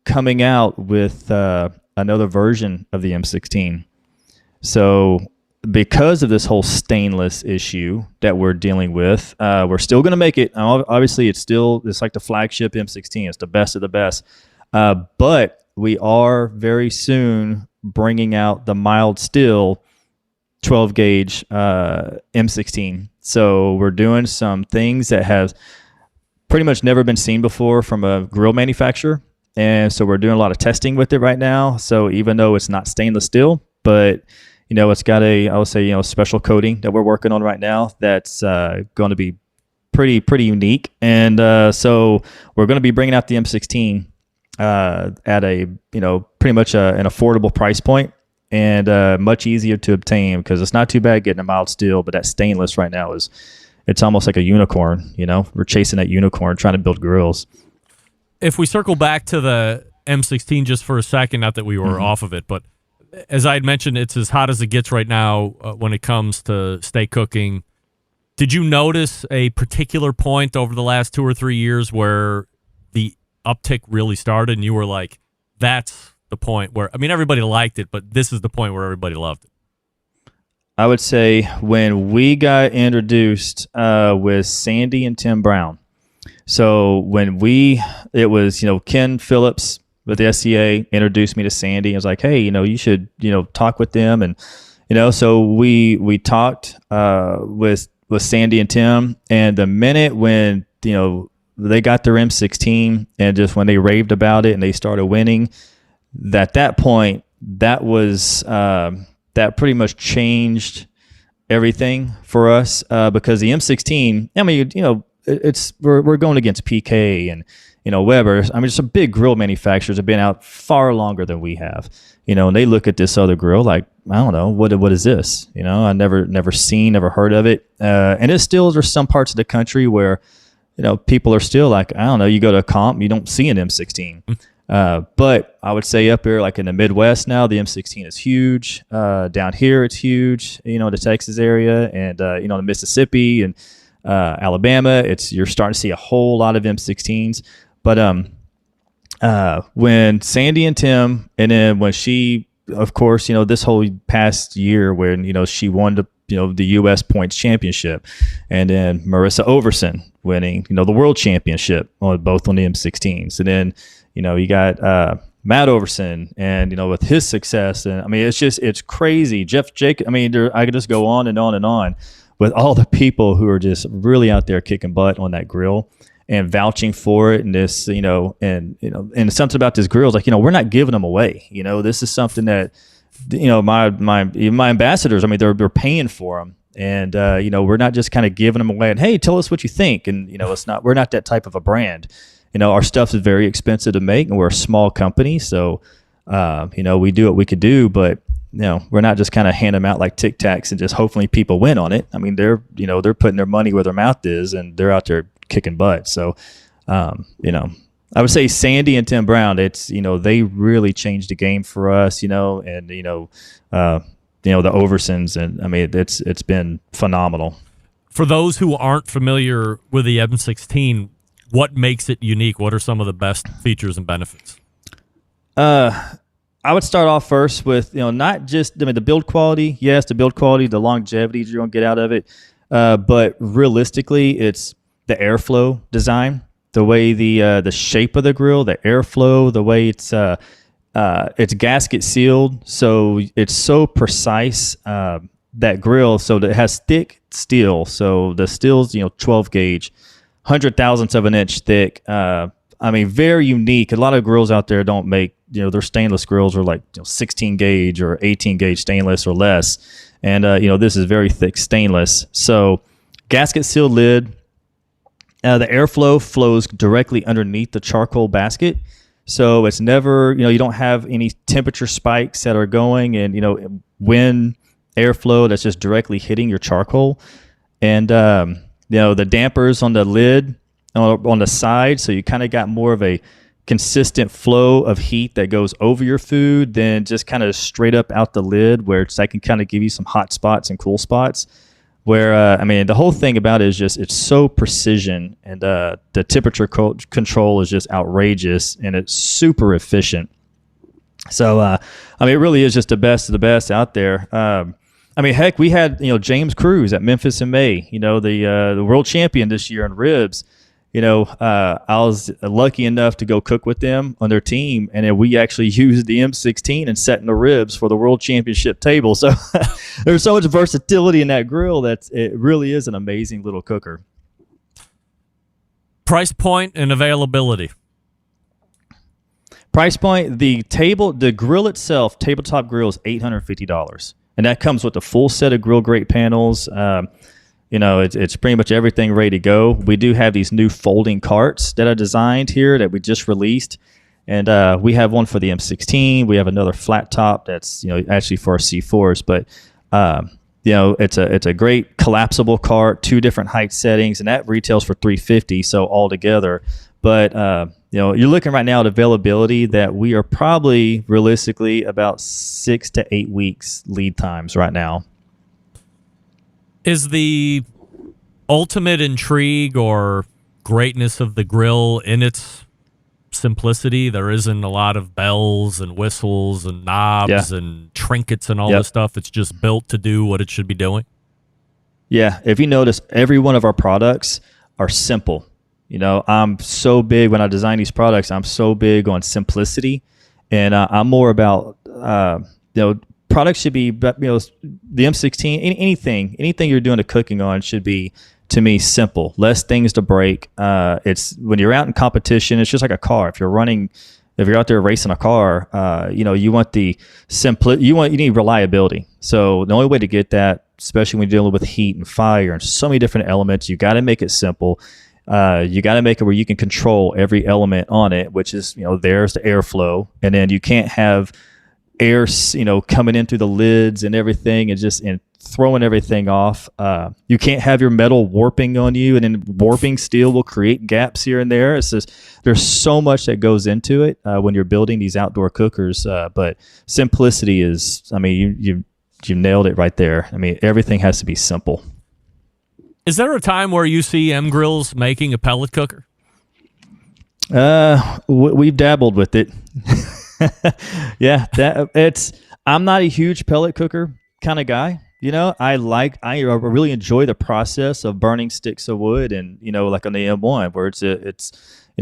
coming out with another version of the M16. So because of this whole stainless issue that we're dealing with, we're still going to make it. Obviously, it's like the flagship M16. It's the best of the best. But we are very soon bringing out the mild steel 12 gauge M16. So we're doing some things that have pretty much never been seen before from a grill manufacturer. And so we're doing a lot of testing with it right now. So even though it's not stainless steel, but it's got a special coating that we're working on right now that's going to be pretty unique. And so we're going to be bringing out the M16 at a pretty much an affordable price point, and much easier to obtain because it's not too bad getting a mild steel, but that stainless right now it's almost like a unicorn. We're chasing that unicorn, trying to build grills. If we circle back to the M16 just for a second, not that we were off of it, but as I had mentioned, it's as hot as it gets right now when it comes to steak cooking. Did you notice a particular point over the last 2 or 3 years where the uptick really started and you were like, that's the point where, everybody liked it, but this is the point where everybody loved it? I would say when we got introduced with Sandy and Tim Brown. So when it was, Ken Phillips with the SCA introduced me to Sandy. I was like, hey, you should, talk with them. And, so we talked with Sandy and Tim. And the minute when, they got their M16 and just when they raved about it and they started winning, that point, that was, that pretty much changed everything for us because the M16, we're going against PK and, Weber. Some big grill manufacturers have been out far longer than we have, and they look at this other grill like, I don't know, what is this? I never heard of it. And there's some parts of the country where, people are still like, I don't know, you go to a comp, you don't see an M16. But I would say up here, like in the Midwest now, the M16 is huge. Down here, it's huge, the Texas area and, the Mississippi and Alabama. You're starting to see a whole lot of M16s. But when Sandy and Tim, and then when she, of course, this whole past year when, she won the U.S. points championship, and then Marissa Overson winning, the world championship both on the M16s. And then, you got Matt Overson and, with his success. And it's crazy. Jeff Jake, I could just go on and on and on with all the people who are just really out there kicking butt on that grill and vouching for it. And this, and something about this grill is like, we're not giving them away. This is something that, my ambassadors, they're paying for them. And, we're not just kind of giving them away and, hey, tell us what you think. And, we're not that type of a brand. Our stuff is very expensive to make and we're a small company. So, we do what we could do, but, we're not just kind of hand them out like Tic Tacs and just hopefully people win on it. They're putting their money where their mouth is and they're out there kicking butt. So, I would say Sandy and Tim Brown, it's, they really changed the game for us, and, the Oversons, and I mean it's been phenomenal. For those who aren't familiar with the M16, what makes it unique? What are some of the best features and benefits? I would start off first with, not just, the build quality. Yes, the build quality, the longevity you're going to get out of it. But realistically, it's the airflow design, the way the shape of the grill, the airflow, the way it's gasket sealed. So it's so precise, that grill. So that it has thick steel. So the steel's, 12 gauge, 100,000ths of an inch thick. Very unique. A lot of grills out there don't make, their stainless grills are like 16 gauge or 18 gauge stainless or less. And, this is very thick stainless. So gasket sealed lid. The airflow flows directly underneath the charcoal basket. So it's never, you don't have any temperature spikes that are going and, wind airflow that's just directly hitting your charcoal. And, the dampers on the lid, on the side, so you kind of got more of a consistent flow of heat that goes over your food than just kind of straight up out the lid, where that can kind of give you some hot spots and cool spots. Where the whole thing about it is just it's so precision, and the temperature control is just outrageous, and it's super efficient. So it really is just the best of the best out there. Heck, we had James Cruz at Memphis in May, the world champion this year in ribs. I was lucky enough to go cook with them on their team, and then we actually used the M16 and set in the ribs for the world championship table. So there's so much versatility in that grill that it really is an amazing little cooker. Price point and availability. Price point, the grill itself, tabletop grill, is $850, and that comes with a full set of grill grate panels. It's pretty much everything ready to go. We do have these new folding carts that are designed here that we just released. And we have one for the M16. We have another flat top that's, actually for our C4s. But, it's a great collapsible cart, 2 different height settings, and that retails for $350. So all together. But, you're looking right now at availability that we are probably realistically about 6 to 8 weeks lead times right now. Is the ultimate intrigue or greatness of the grill in its simplicity? There isn't a lot of bells and whistles and knobs and trinkets and all this stuff. It's just built to do what it should be doing. Yeah. If you notice, every one of our products are simple. I'm so big when I design these products. I'm so big on simplicity, and I'm more about, products should be, the M16, anything you're doing the cooking on should be, to me, simple. Less things to break. It's when you're out in competition, it's just like a car. If you're out there racing a car, you want you need reliability. So the only way to get that, especially when you're dealing with heat and fire and so many different elements, you got to make it simple. You got to make it where you can control every element on it, which is, there's the airflow, and then you can't have air, coming in through the lids and everything, and throwing everything off. You can't have your metal warping on you, and then warping steel will create gaps here and there. It's just, there's so much that goes into it when you're building these outdoor cookers. But simplicity is, you nailed it right there. Everything has to be simple. Is there a time where you see MGrills making a pellet cooker? We've dabbled with it. Yeah, I'm not a huge pellet cooker kind of guy. I really enjoy the process of burning sticks of wood, and like on the M1, where it's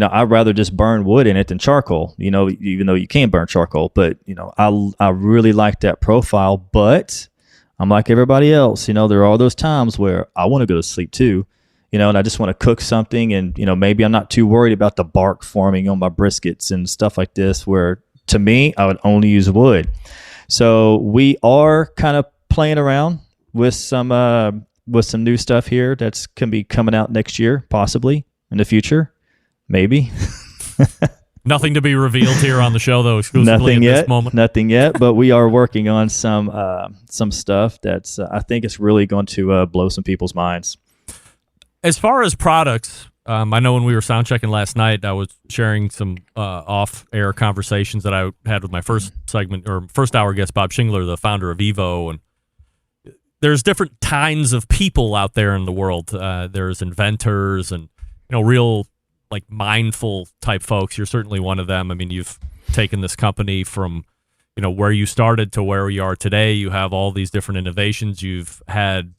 I'd rather just burn wood in it than charcoal. Even though you can burn charcoal, but I really like that profile. But I'm like everybody else. There are all those times where I want to go to sleep too. And I just want to cook something, and maybe I'm not too worried about the bark forming on my briskets and stuff like this, where to me, I would only use wood. So we are kind of playing around with some new stuff here that's can be coming out next year, possibly in the future, maybe. Nothing to be revealed here on the show, though, exclusively this moment. Nothing yet, but we are working on some stuff that's I think it's really going to blow some people's minds. As far as products, I know when we were sound checking last night, I was sharing some off-air conversations that I had with my first segment or first hour guest, Bob Shingler, the founder of Evo, and there's different kinds of people out there in the world. There's inventors and, real like mindful type folks. You're certainly one of them. I mean, you've taken this company from, where you started to where you are today. You have all these different innovations. You've had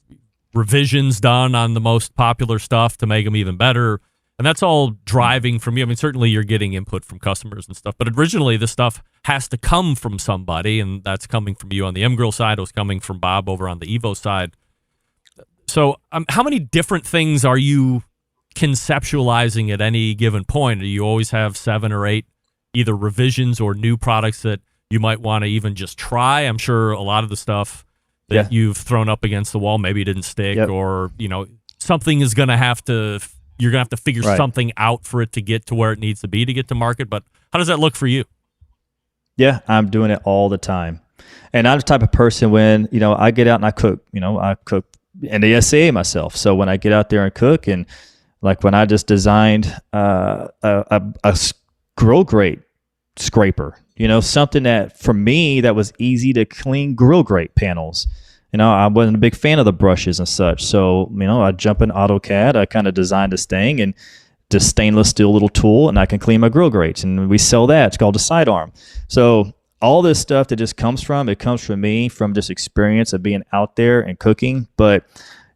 revisions done on the most popular stuff to make them even better. And that's all driving from you. I mean, certainly you're getting input from customers and stuff, but originally this stuff has to come from somebody, and that's coming from you on the MGrill side. It was coming from Bob over on the Evo side. So how many different things are you conceptualizing at any given point? Do you always have 7 or 8 either revisions or new products that you might want to even just try? I'm sure a lot of the stuff that you've thrown up against the wall maybe didn't stick, or, something is going to have to... You're going to have to figure something out for it to get to where it needs to be to get to market. But how does that look for you? Yeah, I'm doing it all the time. And I'm the type of person when, I get out and I cook, I cook in the SCA myself. So when I get out there and cook, and like when I just designed a grill grate scraper, something that for me that was easy to clean grill grate panels. I wasn't a big fan of the brushes and such. So, I jump in AutoCAD. I kind of designed this thing and this stainless steel little tool, and I can clean my grill grates. And we sell that. It's called a sidearm. So all this stuff that just comes from me, from this experience of being out there and cooking. But,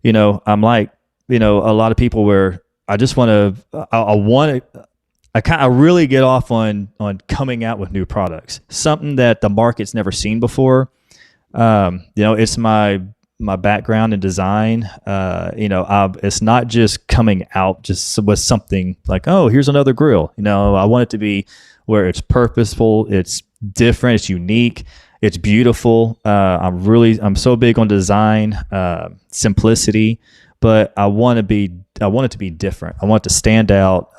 I'm like, a lot of people where I just want to, I really get off on coming out with new products, something that the market's never seen before. It's my background in design. It's not just coming out just with something like, oh, here's another grill. I want it to be where it's purposeful, it's different, it's unique, it's beautiful. I'm so big on design, simplicity, but I want it to be different. I want it to stand out.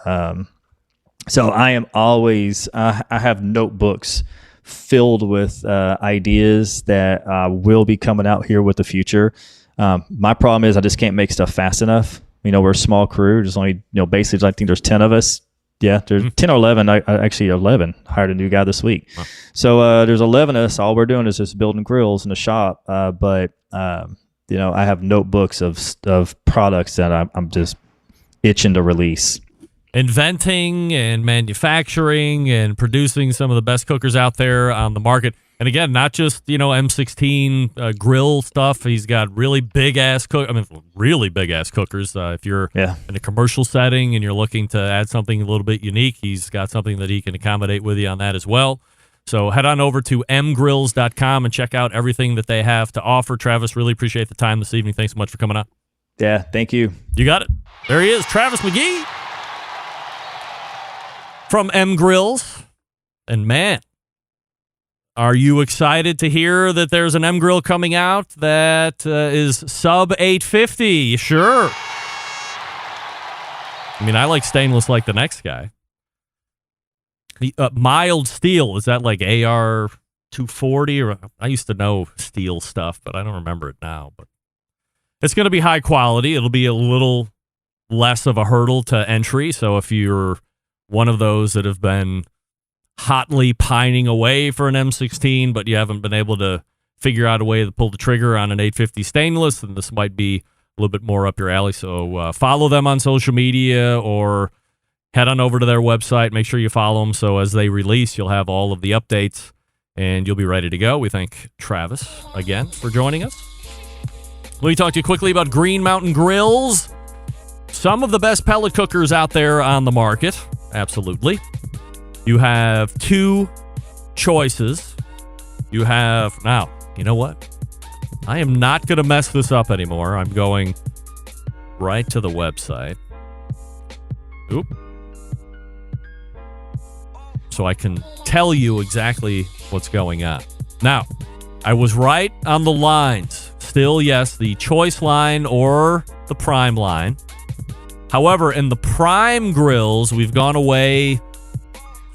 So I am always, I have notebooks filled with ideas that will be coming out here with the future. My problem is I just can't make stuff fast enough. We're a small crew. There's only, basically I think there's 10 of us. Yeah, there's 10 or 11. Actually 11. Hired a new guy this week. Huh. So there's 11 of us. All we're doing is just building grills in the shop. But I have notebooks of products that I'm just itching to release. Inventing and manufacturing and producing some of the best cookers out there on the market. And again, not just, M16 grill stuff. He's got really big-ass cookers. If you're in a commercial setting and you're looking to add something a little bit unique, he's got something that he can accommodate with you on that as well. So head on over to mgrills.com and check out everything that they have to offer. Travis, really appreciate the time this evening. Thanks so much for coming on. Yeah, thank you. You got it. There he is, Travis Magee from MGrills. And man, are you excited to hear that there's an MGrill coming out that is sub 850? Sure. I mean, I like stainless like the next guy. The mild steel, is that like AR 240? Or I used to know steel stuff, but I don't remember it now. But it's going to be high quality. It'll be a little less of a hurdle to entry. So if you're one of those that have been hotly pining away for an M16, but you haven't been able to figure out a way to pull the trigger on an 850 stainless, then this might be a little bit more up your alley. So follow them on social media or head on over to their website. Make sure you follow them so as they release, you'll have all of the updates and you'll be ready to go. We thank Travis again for joining us. Let me talk to you quickly about Green Mountain Grills. Some of the best pellet cookers out there on the market. Absolutely. You have 2 choices. You have... Now, you know what? I am not going to mess this up anymore. I'm going right to the website. Oop. So I can tell you exactly what's going on. Now, I was right on the lines. Still, yes, the choice line or the prime line. However, in the prime grills, we've gone away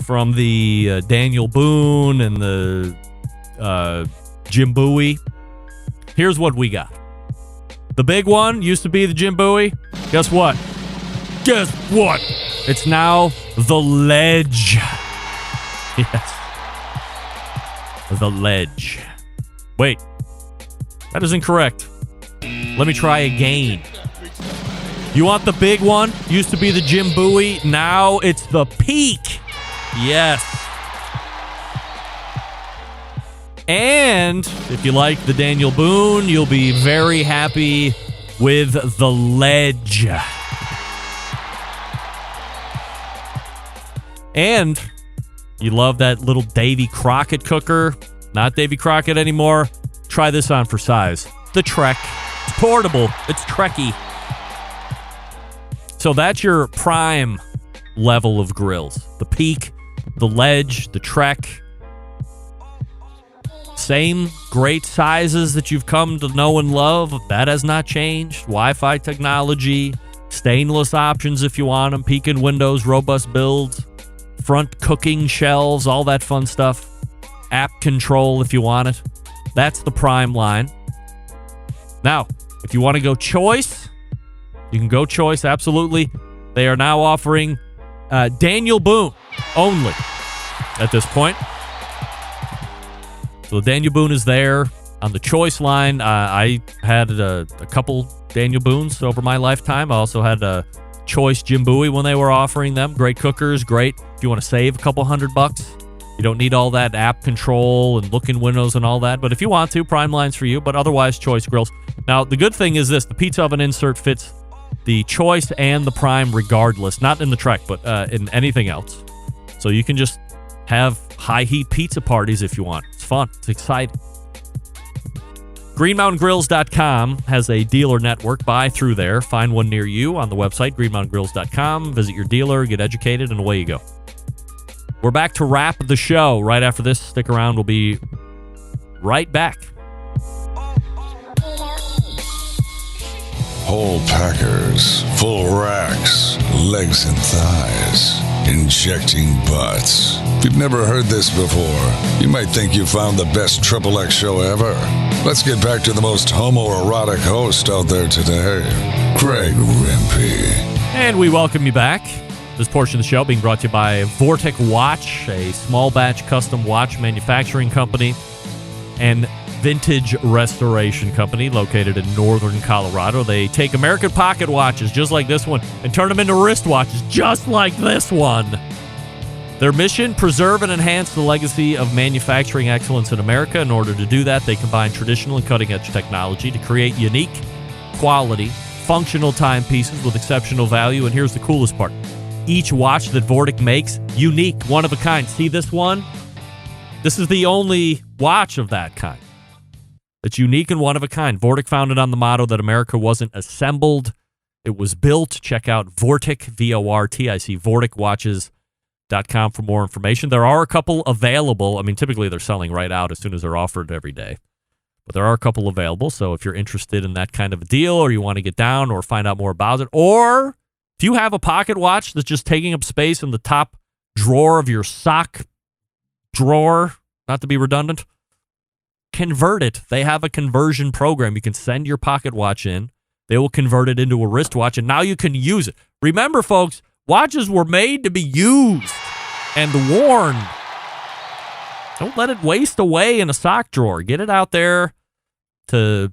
from the Daniel Boone and the Jim Bowie. Here's what we got. The big one used to be the Jim Bowie. Guess what? Guess what? It's now the Ledge. Yes. The Ledge. Wait. That is incorrect. Let me try again. You want the big one? Used to be the Jim Bowie. Now it's the Peak. Yes. And if you like the Daniel Boone, you'll be very happy with the Ledge. And you love that little Davy Crockett cooker. Not Davy Crockett anymore. Try this on for size. The Trek. It's portable. It's Trekkie. So that's your prime level of grills. The Peak, the Ledge, the Trek. Same great sizes that you've come to know and love. That has not changed. Wi-Fi technology, stainless options if you want them, peak-in windows, robust builds, front cooking shelves, all that fun stuff. App control if you want it. That's the prime line. Now, if you want to go choice, you can go choice, absolutely. They are now offering Daniel Boone only at this point. So Daniel Boone is there on the choice line. I had a couple Daniel Boones over my lifetime. I also had a choice Jim Bowie when they were offering them. Great cookers, great. If you want to save a couple $100, you don't need all that app control and look in windows and all that. But if you want to, prime line's for you. But otherwise, choice grills. Now, the good thing is this. The pizza oven insert fits the choice and the prime regardless. Not in the Trek, but in anything else. So you can just have high-heat pizza parties if you want. It's fun. It's exciting. GreenMountainGrills.com has a dealer network. Buy through there. Find one near you on the website, GreenMountainGrills.com. Visit your dealer, get educated, and away you go. We're back to wrap the show right after this. Stick around. We'll be right back. Whole packers, full racks, legs and thighs, injecting butts. If you've never heard this before, you might think you found the best XXX show ever. Let's get back to the most homoerotic host out there today, Greg Rempe. And we welcome you back. This portion of the show being brought to you by Vortic Watch, a small batch custom watch manufacturing company and vintage restoration company located in northern Colorado. They take American pocket watches just like this one and turn them into wristwatches just like this one. Their mission, preserve and enhance the legacy of manufacturing excellence in America. In order to do that, they combine traditional and cutting-edge technology to create unique, quality, functional timepieces with exceptional value. And here's the coolest part. Each watch that Vortic makes, unique, one of a kind. See this one? This is the only watch of that kind. It's unique and one of a kind. Vortic founded on the motto that America wasn't assembled, it was built. Check out Vortic, V-O-R-T-I-C, VorticWatches.com for more information. There are a couple available. I mean, typically they're selling right out as soon as they're offered every day. But there are a couple available, so if you're interested in that kind of a deal or you want to get down or find out more about it, or if you have a pocket watch that's just taking up space in the top drawer of your sock drawer, not to be redundant, convert it. They have a conversion program. You can send your pocket watch in. They will convert it into a wristwatch, and now you can use it. Remember, folks, watches were made to be used and worn. Don't let it waste away in a sock drawer. Get it out there to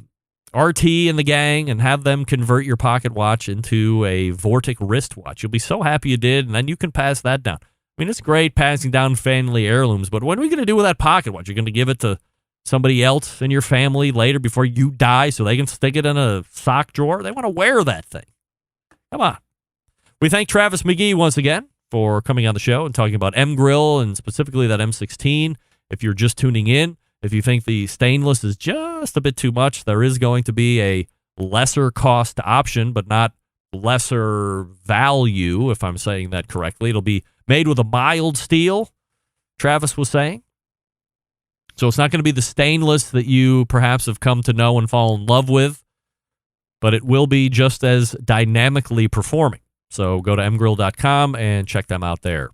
RT and the gang and have them convert your pocket watch into a Vortic wristwatch. You'll be so happy you did, and then you can pass that down. I mean, it's great passing down family heirlooms, but what are we going to do with that pocket watch? You're going to give it to somebody else in your family later before you die so they can stick it in a sock drawer? They want to wear that thing. Come on. We thank Travis Magee once again for coming on the show and talking about M-Grill and specifically that M16. If you're just tuning in, if you think the stainless is just a bit too much, there is going to be a lesser cost option, but not lesser value, if I'm saying that correctly. It'll be made with a mild steel, Travis was saying. So it's not going to be the stainless that you perhaps have come to know and fall in love with, but it will be just as dynamically performing. So go to mgrill.com and check them out there.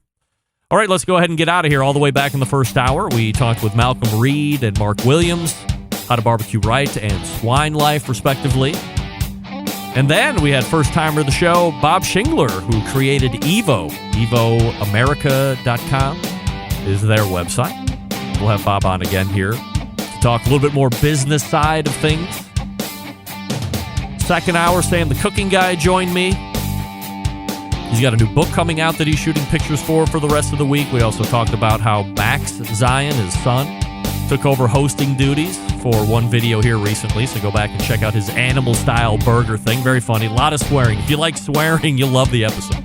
All right, let's go ahead and get out of here. All the way back in the first hour, we talked with Malcolm Reed and Mark Williams, how to barbecue right and swine life, respectively. And then we had first-timer of the show, Bob Shingler, who created Evo. EvoAmerica.com is their website. We'll have Bob on again here to talk a little bit more business side of things. second hour, Sam the Cooking Guy joined me. He's got a new book coming out that he's shooting pictures for the rest of the week. We also talked about how Max Zion, his son, took over hosting duties for one video here recently, so go back and check out his animal-style burger thing. Very funny. A lot of swearing. If you like swearing, you'll love the episode.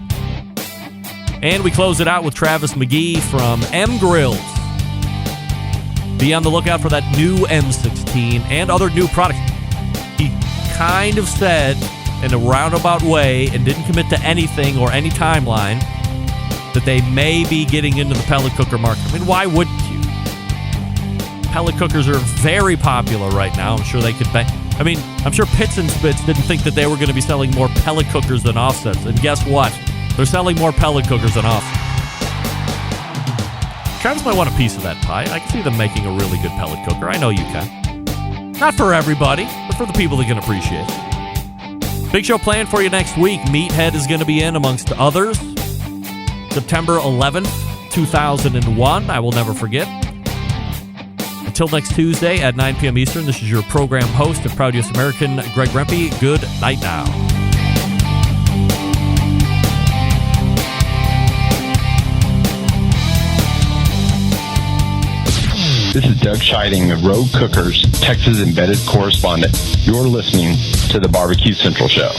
And we close it out with Travis Magee from MGrills. Be on the lookout for that new M16 and other new products. He kind of said in a roundabout way and didn't commit to anything or any timeline that they may be getting into the pellet cooker market. I mean, why wouldn't you? Pellet cookers are very popular right now. I'm sure they could I'm sure Pits and Spits didn't think that they were going to be selling more pellet cookers than offsets. And guess what? They're selling more pellet cookers than offsets. Travis might want a piece of that pie. I can see them making a really good pellet cooker. I know you can. Not for everybody, but for the people that can appreciate it. Big show planned for you next week. Meathead is going to be in, amongst others. September 11th, 2001. I will never forget. Until next Tuesday at 9 p.m. Eastern, this is your program host and proud U.S. American, Greg Rempe. Good night now. This is Doug Scheiding of Rogue Cookers, Texas Embedded Correspondent. You're listening to the BBQ Central Show.